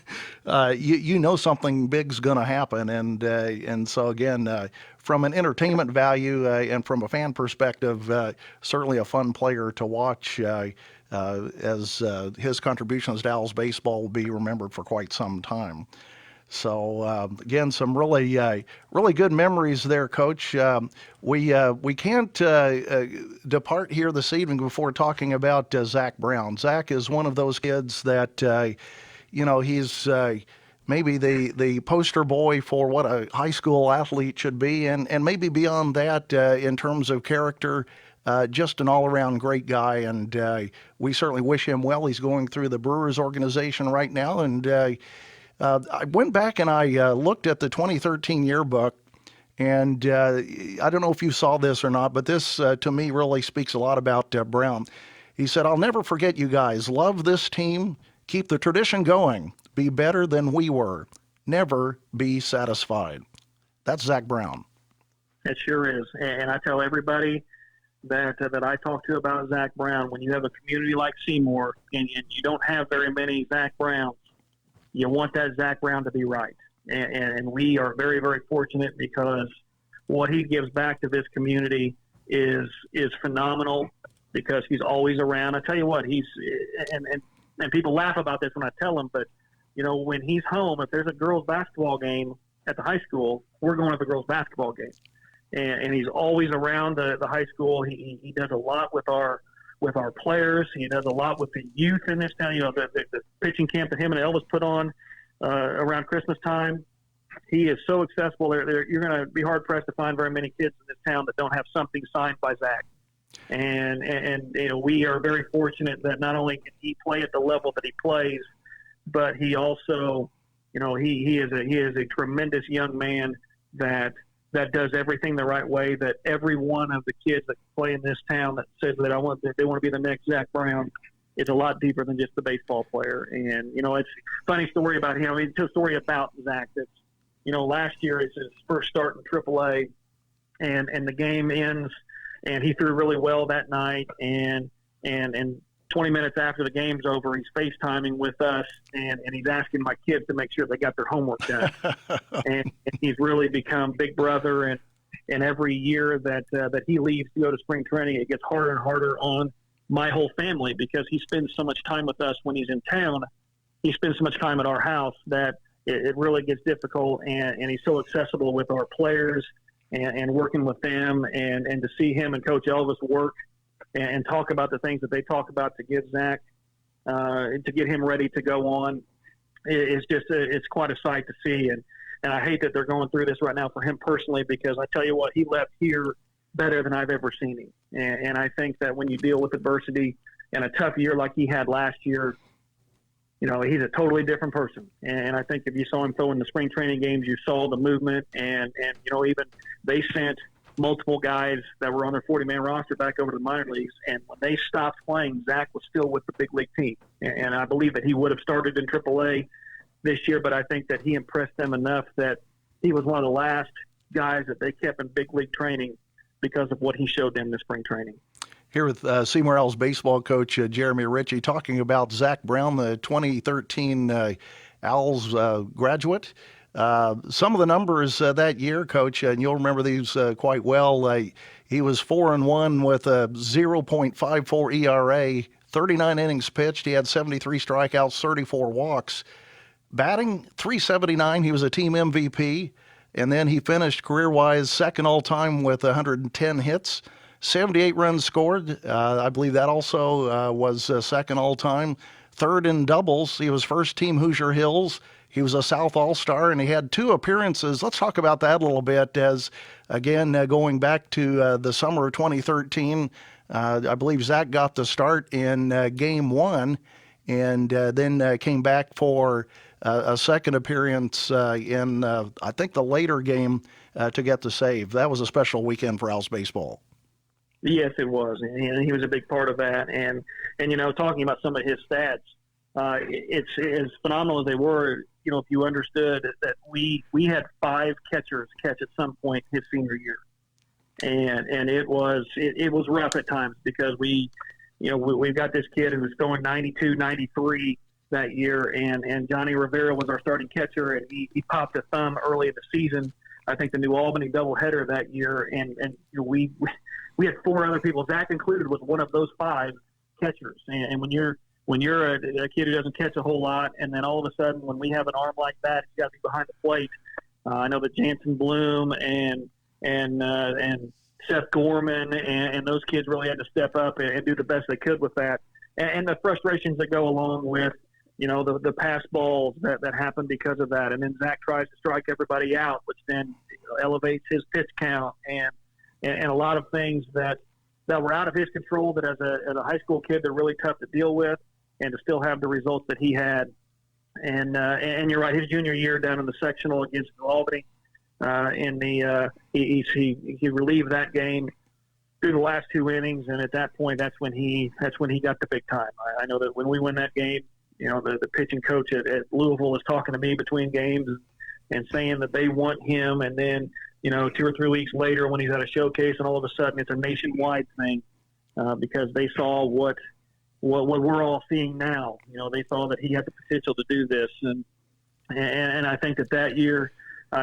You know something big's going to happen, and so again, from an entertainment value and from a fan perspective, certainly a fun player to watch. As his contributions to Owls baseball will be remembered for quite some time. So again, some really good memories there, Coach. We can't depart here this evening before talking about Zach Brown. Zach is one of those kids that he's maybe the poster boy for what a high school athlete should be, and maybe beyond that in terms of character. Just an all-around great guy, and we certainly wish him well. He's going through the Brewers organization right now, and I went back and I looked at the 2013 yearbook, and I don't know if you saw this or not, but this to me really speaks a lot about Brown. He said, "I'll never forget you guys. Love this team. Keep the tradition going. Be better than we were. Never be satisfied." That's Zach Brown. It sure is. And I tell everybody that I talk to about Zach Brown, when you have a community like Seymour and you don't have very many Zach Browns, you want that Zach Brown to be right. And we are very, very fortunate, because what he gives back to this community is phenomenal, because he's always around. I tell you what, and people laugh about this when I tell them, but when he's home, if there's a girls basketball game at the high school, we're going to the girls basketball game. And he's always around the high school. He does a lot with our players. He does a lot with the youth in this town. The pitching camp that him and Elvis put on around Christmas time. He is so accessible. You're going to be hard pressed to find very many kids in this town that don't have something signed by Zach. And we are very fortunate that not only can he play at the level that he plays, but he also, he is a tremendous young man that does everything the right way, that every one of the kids that play in this town that says that they want to be the next Zach Brown is a lot deeper than just the baseball player. And, it's a funny story about him. It's a story about Zach that's, last year it's his first start in AAA, and the game ends, and he threw really well that night. And 20 minutes after the game's over, he's FaceTiming with us, and he's asking my kids to make sure they got their homework done. and he's really become big brother. And every year that he leaves to go to spring training, it gets harder and harder on my whole family, because he spends so much time with us when he's in town. He spends so much time at our house that it really gets difficult. And he's so accessible with our players and working with them, and to see him and Coach Elvis work and talk about the things that they talk about to give Zach, to get him ready to go on. It's quite a sight to see. And I hate that they're going through this right now for him personally, because I tell you what, he left here better than I've ever seen him. And I think that when you deal with adversity and a tough year like he had last year, he's a totally different person. And I think if you saw him throw in the spring training games, you saw the movement, and even they sent multiple guys that were on their 40-man roster back over to the minor leagues. And when they stopped playing, Zach was still with the big league team. And I believe that he would have started in AAA this year, but I think that he impressed them enough that he was one of the last guys that they kept in big league training because of what he showed them this spring training. Here with Seymour Owls baseball coach Jeremy RIchey, talking about Zach Brown, the 2013 Owls graduate. Some of the numbers that year, Coach, and you'll remember these quite well. He was 4-1 with a 0.54 ERA, 39 innings pitched. He had 73 strikeouts, 34 walks. Batting, .379. He was a team MVP. And then he finished career-wise second all-time with 110 hits, 78 runs scored. I believe that also was second all-time. Third in doubles. He was first-team Hoosier Hills. He was a South All-Star, and he had 2 appearances. Let's talk about that a little bit as, again, going back to the summer of 2013, I believe Zach got the start in Game 1 and then came back for a second appearance in, I think, the later game to get the save. That was a special weekend for Owls baseball. Yes, it was, and he was a big part of that. And talking about some of his stats, it's as phenomenal as they were. If you understood that we had 5 catchers catch at some point his senior year, and it was rough at times because we've got this kid who was throwing 92, 93 that year, and Johnny Rivera was our starting catcher, and he popped a thumb early in the season. I think the New Albany doubleheader that year, and we had 4 other people, Zach included, was one of those 5 catchers. And when you're a kid who doesn't catch a whole lot, and then all of a sudden when we have an arm like that, you got to be behind the plate. I know that Jansen Bloom and Seth Gorman and those kids really had to step up and do the best they could with that. And the frustrations that go along with, the pass balls that happen because of that. And then Zach tries to strike everybody out, which then elevates his pitch count and a lot of things that were out of his control that as a high school kid, they're really tough to deal with and to still have the results that he had. And you're right, his junior year down in the sectional against New Albany, he relieved that game through the last 2 innings, and at that point, that's when he got the big time. I know that when we win that game, the pitching coach at Louisville is talking to me between games and saying that they want him, and then 2 or 3 weeks later when he's at a showcase, and all of a sudden it's a nationwide thing because they saw what we're all seeing now. They saw that he had the potential to do this, and I think that year,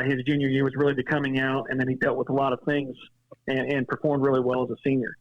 his junior year was really the coming out, and then he dealt with a lot of things and performed really well as a senior.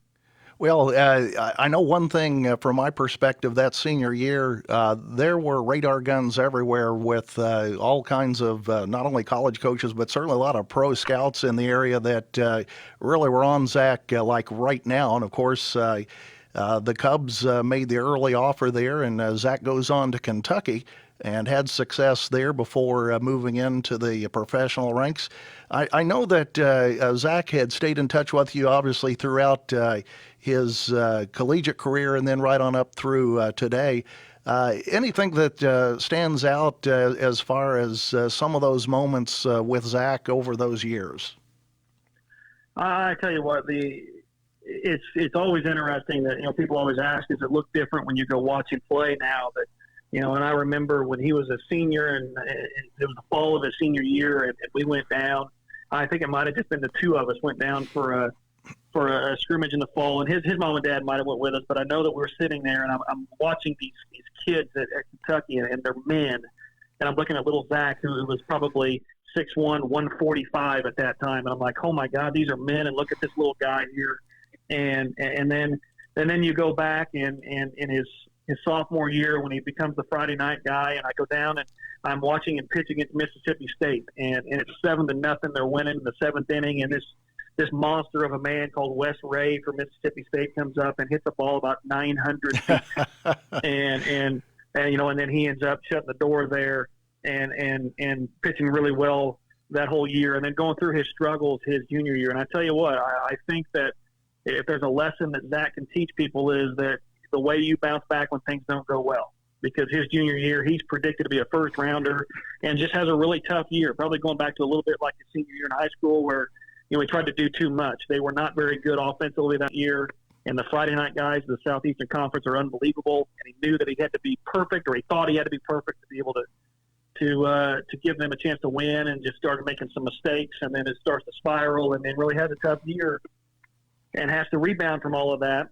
Well, I know one thing from my perspective, that senior year, there were radar guns everywhere with all kinds of not only college coaches, but certainly a lot of pro scouts in the area that really were on Zach like right now. And, of course, the Cubs made the early offer there, and Zach goes on to Kentucky and had success there before moving into the professional ranks. I know that Zach had stayed in touch with you, obviously, throughout his collegiate career and then right on up through today. Anything that stands out as far as some of those moments with Zach over those years? I tell you what, it's always interesting that people always ask, does it look different when you go watch him play now? But and I remember when he was a senior, and it was the fall of his senior year, and we went down. I think it might have just been the 2 of us went down for a scrimmage in the fall, and his mom and dad might have went with us. But I know that we're sitting there, and I'm watching these kids at Kentucky, and they're men, and I'm looking at little Zach, who was probably 6'1", 145 at that time, and I'm like, oh my God, these are men, and look at this little guy here, and then you go back and in his sophomore year when he becomes the Friday night guy, and I go down and I'm watching him pitch against Mississippi State, and it's 7-0. They're winning in the 7th inning, and this monster of a man called Wes Ray from Mississippi State comes up and hits the ball about 900 feet, and then he ends up shutting the door there and pitching really well that whole year, and then going through his struggles his junior year. And I tell you what, I think that if there's a lesson that Zach can teach people is that the way you bounce back when things don't go well, because his junior year, he's predicted to be a first rounder and just has a really tough year, probably going back to a little bit like his senior year in high school where, he tried to do too much. They were not very good offensively that year, and the Friday night guys of the Southeastern Conference are unbelievable, and he knew that he had to be perfect, or he thought he had to be perfect to be able to give them a chance to win, and just started making some mistakes, and then it starts to spiral, and then really has a tough year and has to rebound from all of that.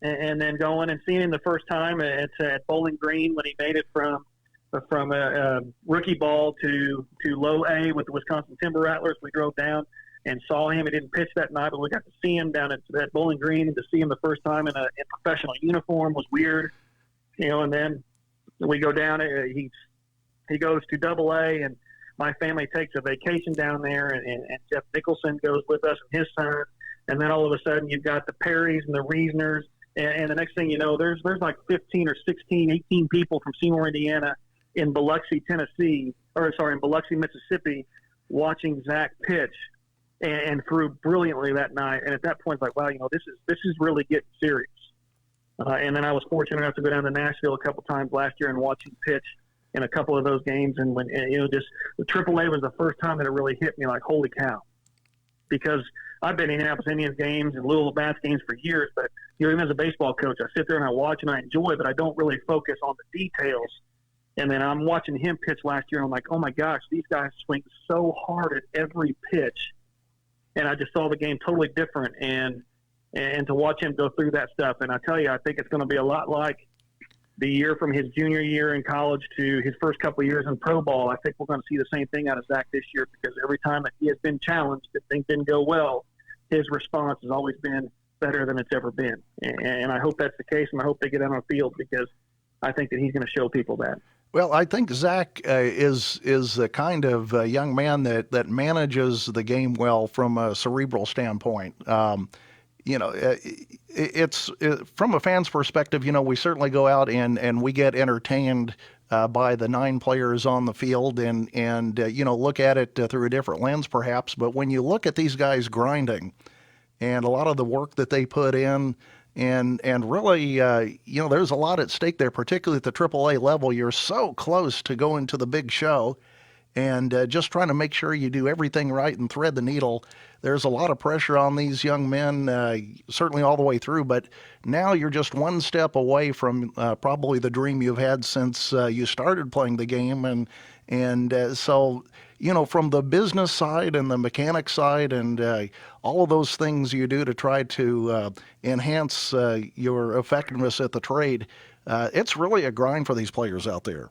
And then going and seeing him the first time at Bowling Green when he made it from a rookie ball to low A with the Wisconsin Timber Rattlers. We drove down and saw him. He didn't pitch that night, but we got to see him down at Bowling Green, and to see him the first time in professional uniform was weird, And then we go down. He goes to Double A, and my family takes a vacation down there, and Jeff Nicholson goes with us and his son. And then all of a sudden you've got the Perrys and the Reasoners. And the next thing you know, there's like 15 or 16, 18 people from Seymour, Indiana, in Biloxi, in Biloxi, Mississippi, watching Zach pitch and threw brilliantly that night. And at that point, it's like, wow, this is really getting serious. And then I was fortunate enough to go down to Nashville a couple times last year and watch him pitch in a couple of those games. And just the AAA was the first time that it really hit me like, holy cow. Because I've been in Indianapolis Indians games and Louisville Bats games for years, but even as a baseball coach, I sit there and I watch and I enjoy, but I don't really focus on the details. And then I'm watching him pitch last year, and I'm like, oh my gosh, these guys swing so hard at every pitch. And I just saw the game totally different, and to watch him go through that stuff. And I tell you, I think it's going to be a lot like the year from his junior year in college to his first couple of years in pro ball. I think we're going to see the same thing out of Zach this year, because every time that he has been challenged, if things didn't go well, his response has always been better than it's ever been. And I hope that's the case, and I hope they get out on the field, because I think that he's going to show people that. Well, I think Zach is the kind of young man that manages the game well from a cerebral standpoint. It's from a fan's perspective, we certainly go out and we get entertained by the 9 players on the field and look at it through a different lens perhaps. But when you look at these guys grinding and a lot of the work that they put in, and really, there's a lot at stake there, particularly at the AAA level. You're so close to going to the big show, and just trying to make sure you do everything right and thread the needle. There's a lot of pressure on these young men, certainly all the way through, but now you're just one step away from probably the dream you've had since you started playing the game. So, from the business side and the mechanic side and all of those things you do to try to enhance your effectiveness at the trade, it's really a grind for these players out there.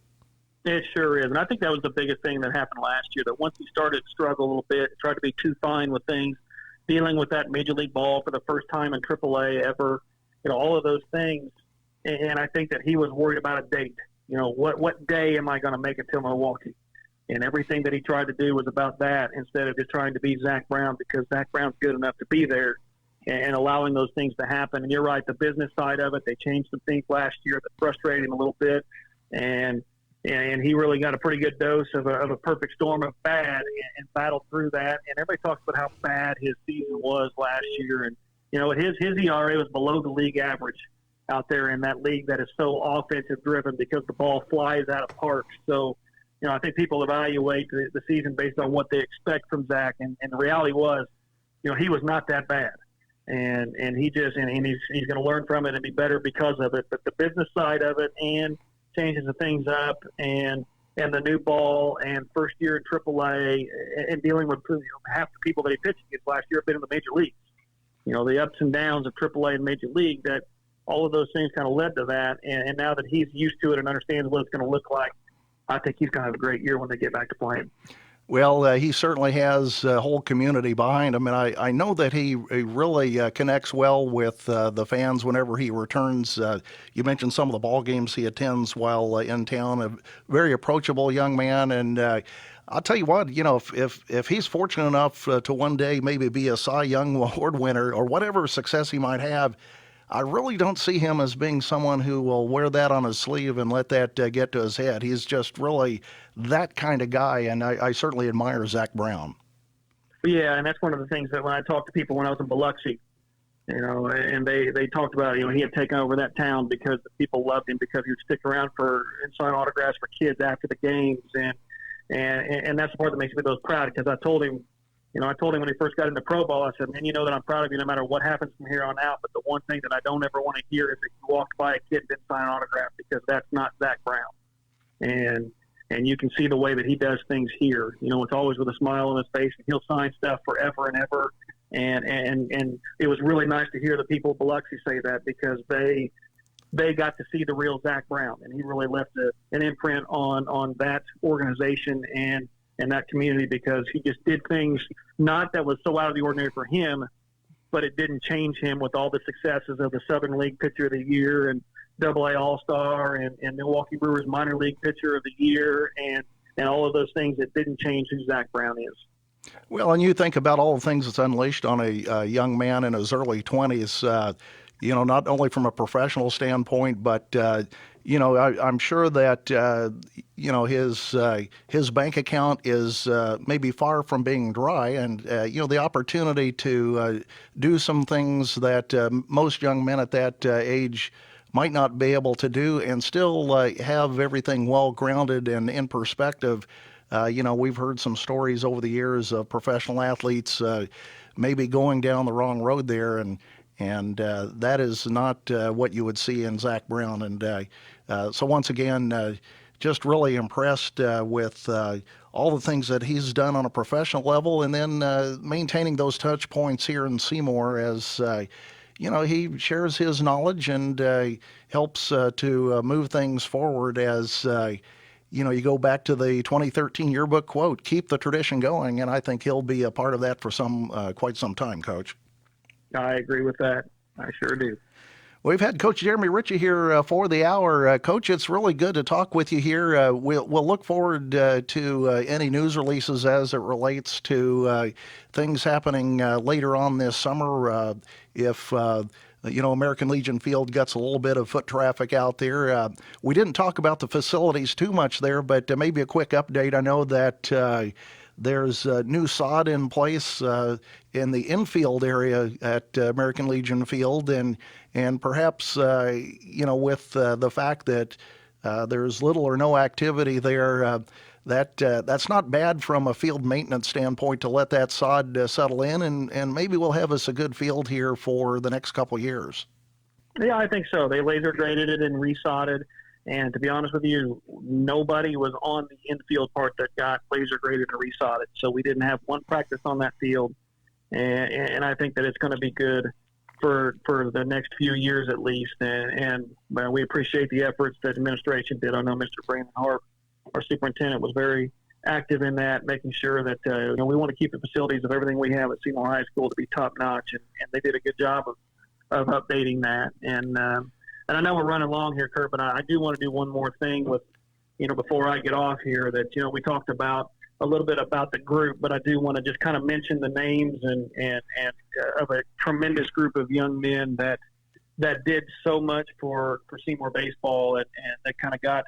It sure is. And I think that was the biggest thing that happened last year, that once he started to struggle a little bit, tried to be too fine with things, dealing with that Major League ball for the first time in AAA ever, all of those things. And I think that he was worried about a date. What day am I going to make it to Milwaukee? And everything that he tried to do was about that, instead of just trying to be Zach Brown, because Zach Brown's good enough to be there, and allowing those things to happen. And you're right, the business side of it, they changed some things last year that frustrated him a little bit. And he really got a pretty good dose of a perfect storm of bad and battled through that. And everybody talks about how bad his season was last year. And, his ERA was below the league average out there in that league that is so offensive driven, because the ball flies out of parks. So, I think people evaluate the season based on what they expect from Zach. And the reality was, he was not that bad. And he's going to learn from it and be better because of it. But the business side of it and changes the things up and the new ball and first year in AAA and dealing with half the people that he pitched against last year have been in the major leagues. The ups and downs of AAA and major league, that all of those things kind of led to that. And now that he's used to it and understands what it's going to look like, I think he's going to have a great year when they get back to playing. Well, he certainly has a whole community behind him, and I know that he really connects well with the fans whenever he returns. You mentioned some of the ball games he attends while in town. A very approachable young man, and I'll tell you what, if he's fortunate enough to one day maybe be a Cy Young Award winner or whatever success he might have, I really don't see him as being someone who will wear that on his sleeve and let that get to his head. He's just really that kind of guy, and I certainly admire Zach Brown. Yeah, and that's one of the things that when I talked to people when I was in Biloxi, and they talked about, he had taken over that town because the people loved him, because he would stick around and sign autographs for kids after the games, and that's the part that makes me most proud, because I told him when he first got into pro ball, I said, man, that I'm proud of you no matter what happens from here on out. But the one thing that I don't ever want to hear is that you walked by a kid and didn't sign an autograph, because that's not Zach Brown. And you can see the way that he does things here. It's always with a smile on his face, and he'll sign stuff forever and ever. And it was really nice to hear the people of Biloxi say that, because they got to see the real Zach Brown, and he really left an imprint on that organization and that community, because he just did things not that was so out of the ordinary for him, but it didn't change him with all the successes of the Southern League Pitcher of the Year and AA All-Star and Milwaukee Brewers Minor League Pitcher of the Year and and all of those things, it didn't change who Zach Brown is. Well, and you think about all the things that's unleashed on a young man in his early 20s, not only from a professional standpoint, but, I'm sure that, his bank account is maybe far from being dry. And, the opportunity to do some things that most young men at that age might not be able to do and still have everything well grounded and in perspective. We've heard some stories over the years of professional athletes maybe going down the wrong road there, and that is not what you would see in Zach Brown. And so once again, just really impressed with all the things that he's done on a professional level, and then maintaining those touch points here in Seymour as he shares his knowledge and helps to move things forward as you go back to the 2013 yearbook quote, keep the tradition going, and I think he'll be a part of that for quite some time, Coach. I agree with that. I sure do. We've had Coach Jeremy RIchey here for the hour. Coach, it's really good to talk with you here. We'll look forward to any news releases as it relates to things happening later on this summer. If American Legion Field gets a little bit of foot traffic out there. We didn't talk about the facilities too much there, but maybe a quick update. I know that there's new sod in place in the infield area at American Legion Field, and perhaps with the fact that there's little or no activity there, that's not bad from a field maintenance standpoint to let that sod settle in, and maybe we'll have us a good field here for the next couple of years. Yeah, I think so. They laser graded it and resodded, and to be honest with you, nobody was on the infield part that got laser graded and resodded. So we didn't have one practice on that field, and I think that it's going to be good for the next few years at least. And we appreciate the efforts that administration did. I know Mr. Brandon Harp, our superintendent, was very active in that, making sure that we want to keep the facilities of everything we have at Seymour High School to be top notch, and they did a good job of updating that. And I know we're running long here, Curt, but I do want to do one more thing with before I get off here. That we talked about a little bit about the group, but I do want to just kind of mention the names and of a tremendous group of young men that did so much for Seymour baseball, and that kind of got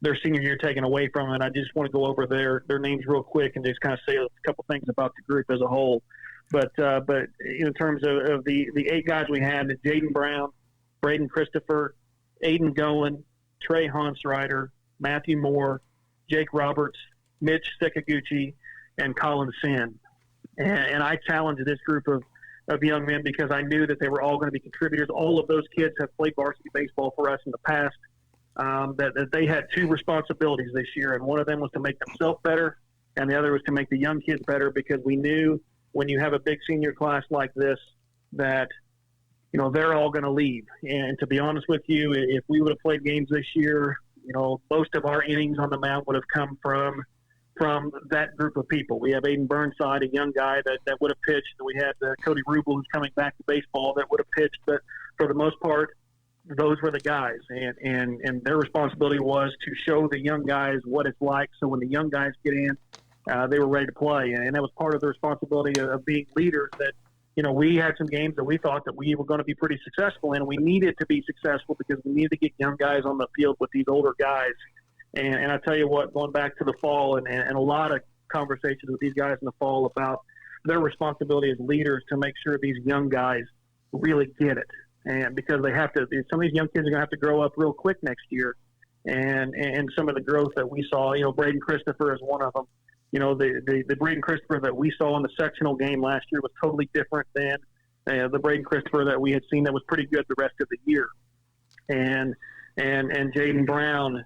their senior year taken away from it. I just want to go over their names real quick and just kind of say a couple things about the group as a whole. But in terms of the 8 guys we had, Jaden Brown, Braden Christopher, Aiden Goen, Trey Hansreiter, Matthew Moore, Jake Roberts, Mitch Sekaguchi, and Colin Sin. And I challenged this group of young men because I knew that they were all going to be contributors. All of those kids have played varsity baseball for us in the past. That they had 2 responsibilities this year, and one of them was to make themselves better, and the other was to make the young kids better, because we knew when you have a big senior class like this that they're all going to leave. And to be honest with you, if we would have played games this year, most of our innings on the mound would have come from that group of people. We have Aiden Burnside, a young guy that would have pitched. We had Cody Rubel, who's coming back to baseball, that would have pitched. But for the most part, those were the guys, and their responsibility was to show the young guys what it's like. So when the young guys get in, they were ready to play, and that was part of the responsibility of being leaders. That we had some games that we thought that we were going to be pretty successful in. We needed to be successful because we needed to get young guys on the field with these older guys. And I tell you what, going back to the fall and a lot of conversations with these guys in the fall about their responsibility as leaders to make sure these young guys really get it. And because they have to, some of these young kids are going to have to grow up real quick next year. And some of the growth that we saw, Braden Christopher is one of them. The Braden Christopher that we saw in the sectional game last year was totally different than the Braden Christopher that we had seen that was pretty good the rest of the year. And Jaden Brown,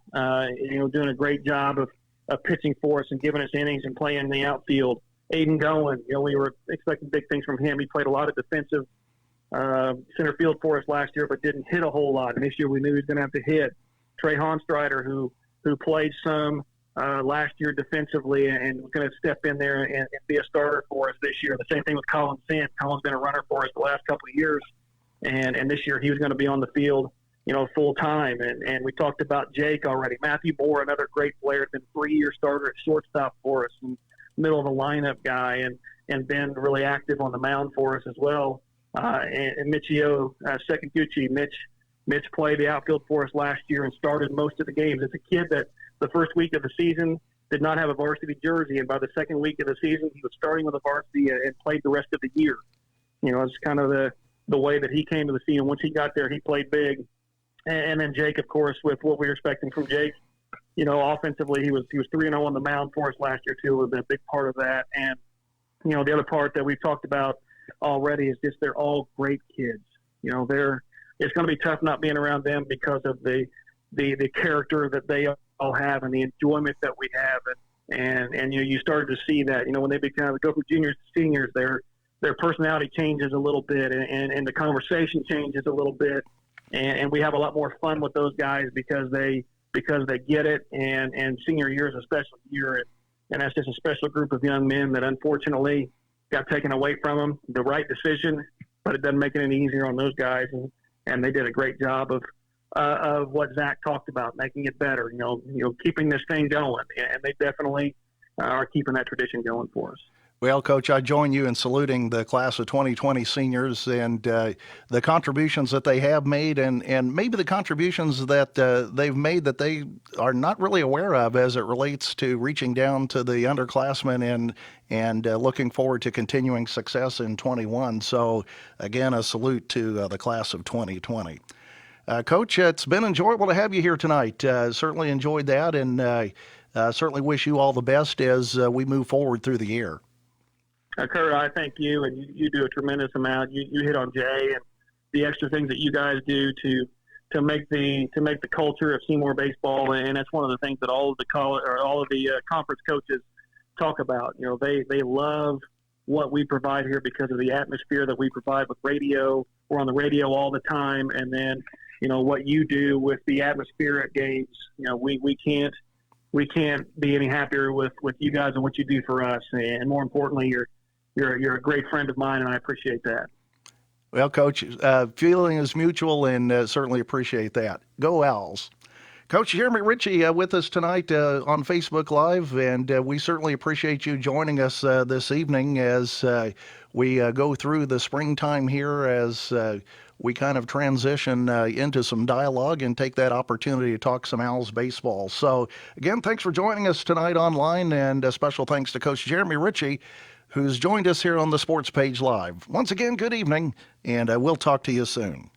doing a great job of pitching for us and giving us innings and playing in the outfield. Aiden Goen, we were expecting big things from him. He played a lot of defensive center field for us last year, but didn't hit a whole lot. And this year we knew he was going to have to hit. Trey Hansreiter, who played some last year defensively and was going to step in there and be a starter for us this year. The same thing with Colin Sin. Colin's been a runner for us the last couple of years, and this year he was going to be on the field. full time. And we talked about Jake already. Matthew Moore, another great player, been 3-year starter at shortstop for us, and middle of the lineup guy, and been really active on the mound for us as well. And Michio Sekaguchi, Mitch played the outfield for us last year and started most of the games. It's a kid that the first week of the season did not have a varsity jersey, and by the second week of the season, he was starting with a varsity and played the rest of the year. It's kind of the way that he came to the season. Once he got there, he played big. And then Jake, of course, with what we were expecting from Jake, offensively, he was 3-0 on the mound for us last year too. Was a big part of that. And the other part that we've talked about already is just they're all great kids. It's going to be tough not being around them because of the character that they all have and the enjoyment that we have. And you started to see that when they go from juniors to seniors, their personality changes a little bit, and the conversation changes a little bit, and we have a lot more fun with those guys because they get it. And senior year is a special year, and that's just a special group of young men that unfortunately got taken away from them. The right decision, but it doesn't make it any easier on those guys. And they did a great job of what Zach talked about, making it better. Keeping this thing going, and they definitely are keeping that tradition going for us. Well, Coach, I join you in saluting the class of 2020 seniors and the contributions that they have made, and maybe the contributions that they've made that they are not really aware of as it relates to reaching down to the underclassmen and looking forward to continuing success in 21. So, again, a salute to the class of 2020. Coach, it's been enjoyable to have you here tonight. Certainly enjoyed that, and certainly wish you all the best as we move forward through the year. Curt, I thank you, and you do a tremendous amount. You hit on Jay and the extra things that you guys do to make the culture of Seymour baseball, and that's one of the things that all of the conference coaches talk about. They love what we provide here because of the atmosphere that we provide with radio. We're on the radio all the time, and then what you do with the atmosphere at games. We can't be any happier with you guys and what you do for us, and more importantly, you're a great friend of mine, and I appreciate that. Well, Coach, feeling is mutual, and certainly appreciate that. Go Owls. Coach Jeremy RIchey with us tonight on Facebook Live, and we certainly appreciate you joining us this evening as we go through the springtime here as we kind of transition into some dialogue and take that opportunity to talk some Owls baseball. So, again, thanks for joining us tonight online, and a special thanks to Coach Jeremy RIchey, who's joined us here on the Sports Page Live. Once again, good evening, and we'll talk to you soon.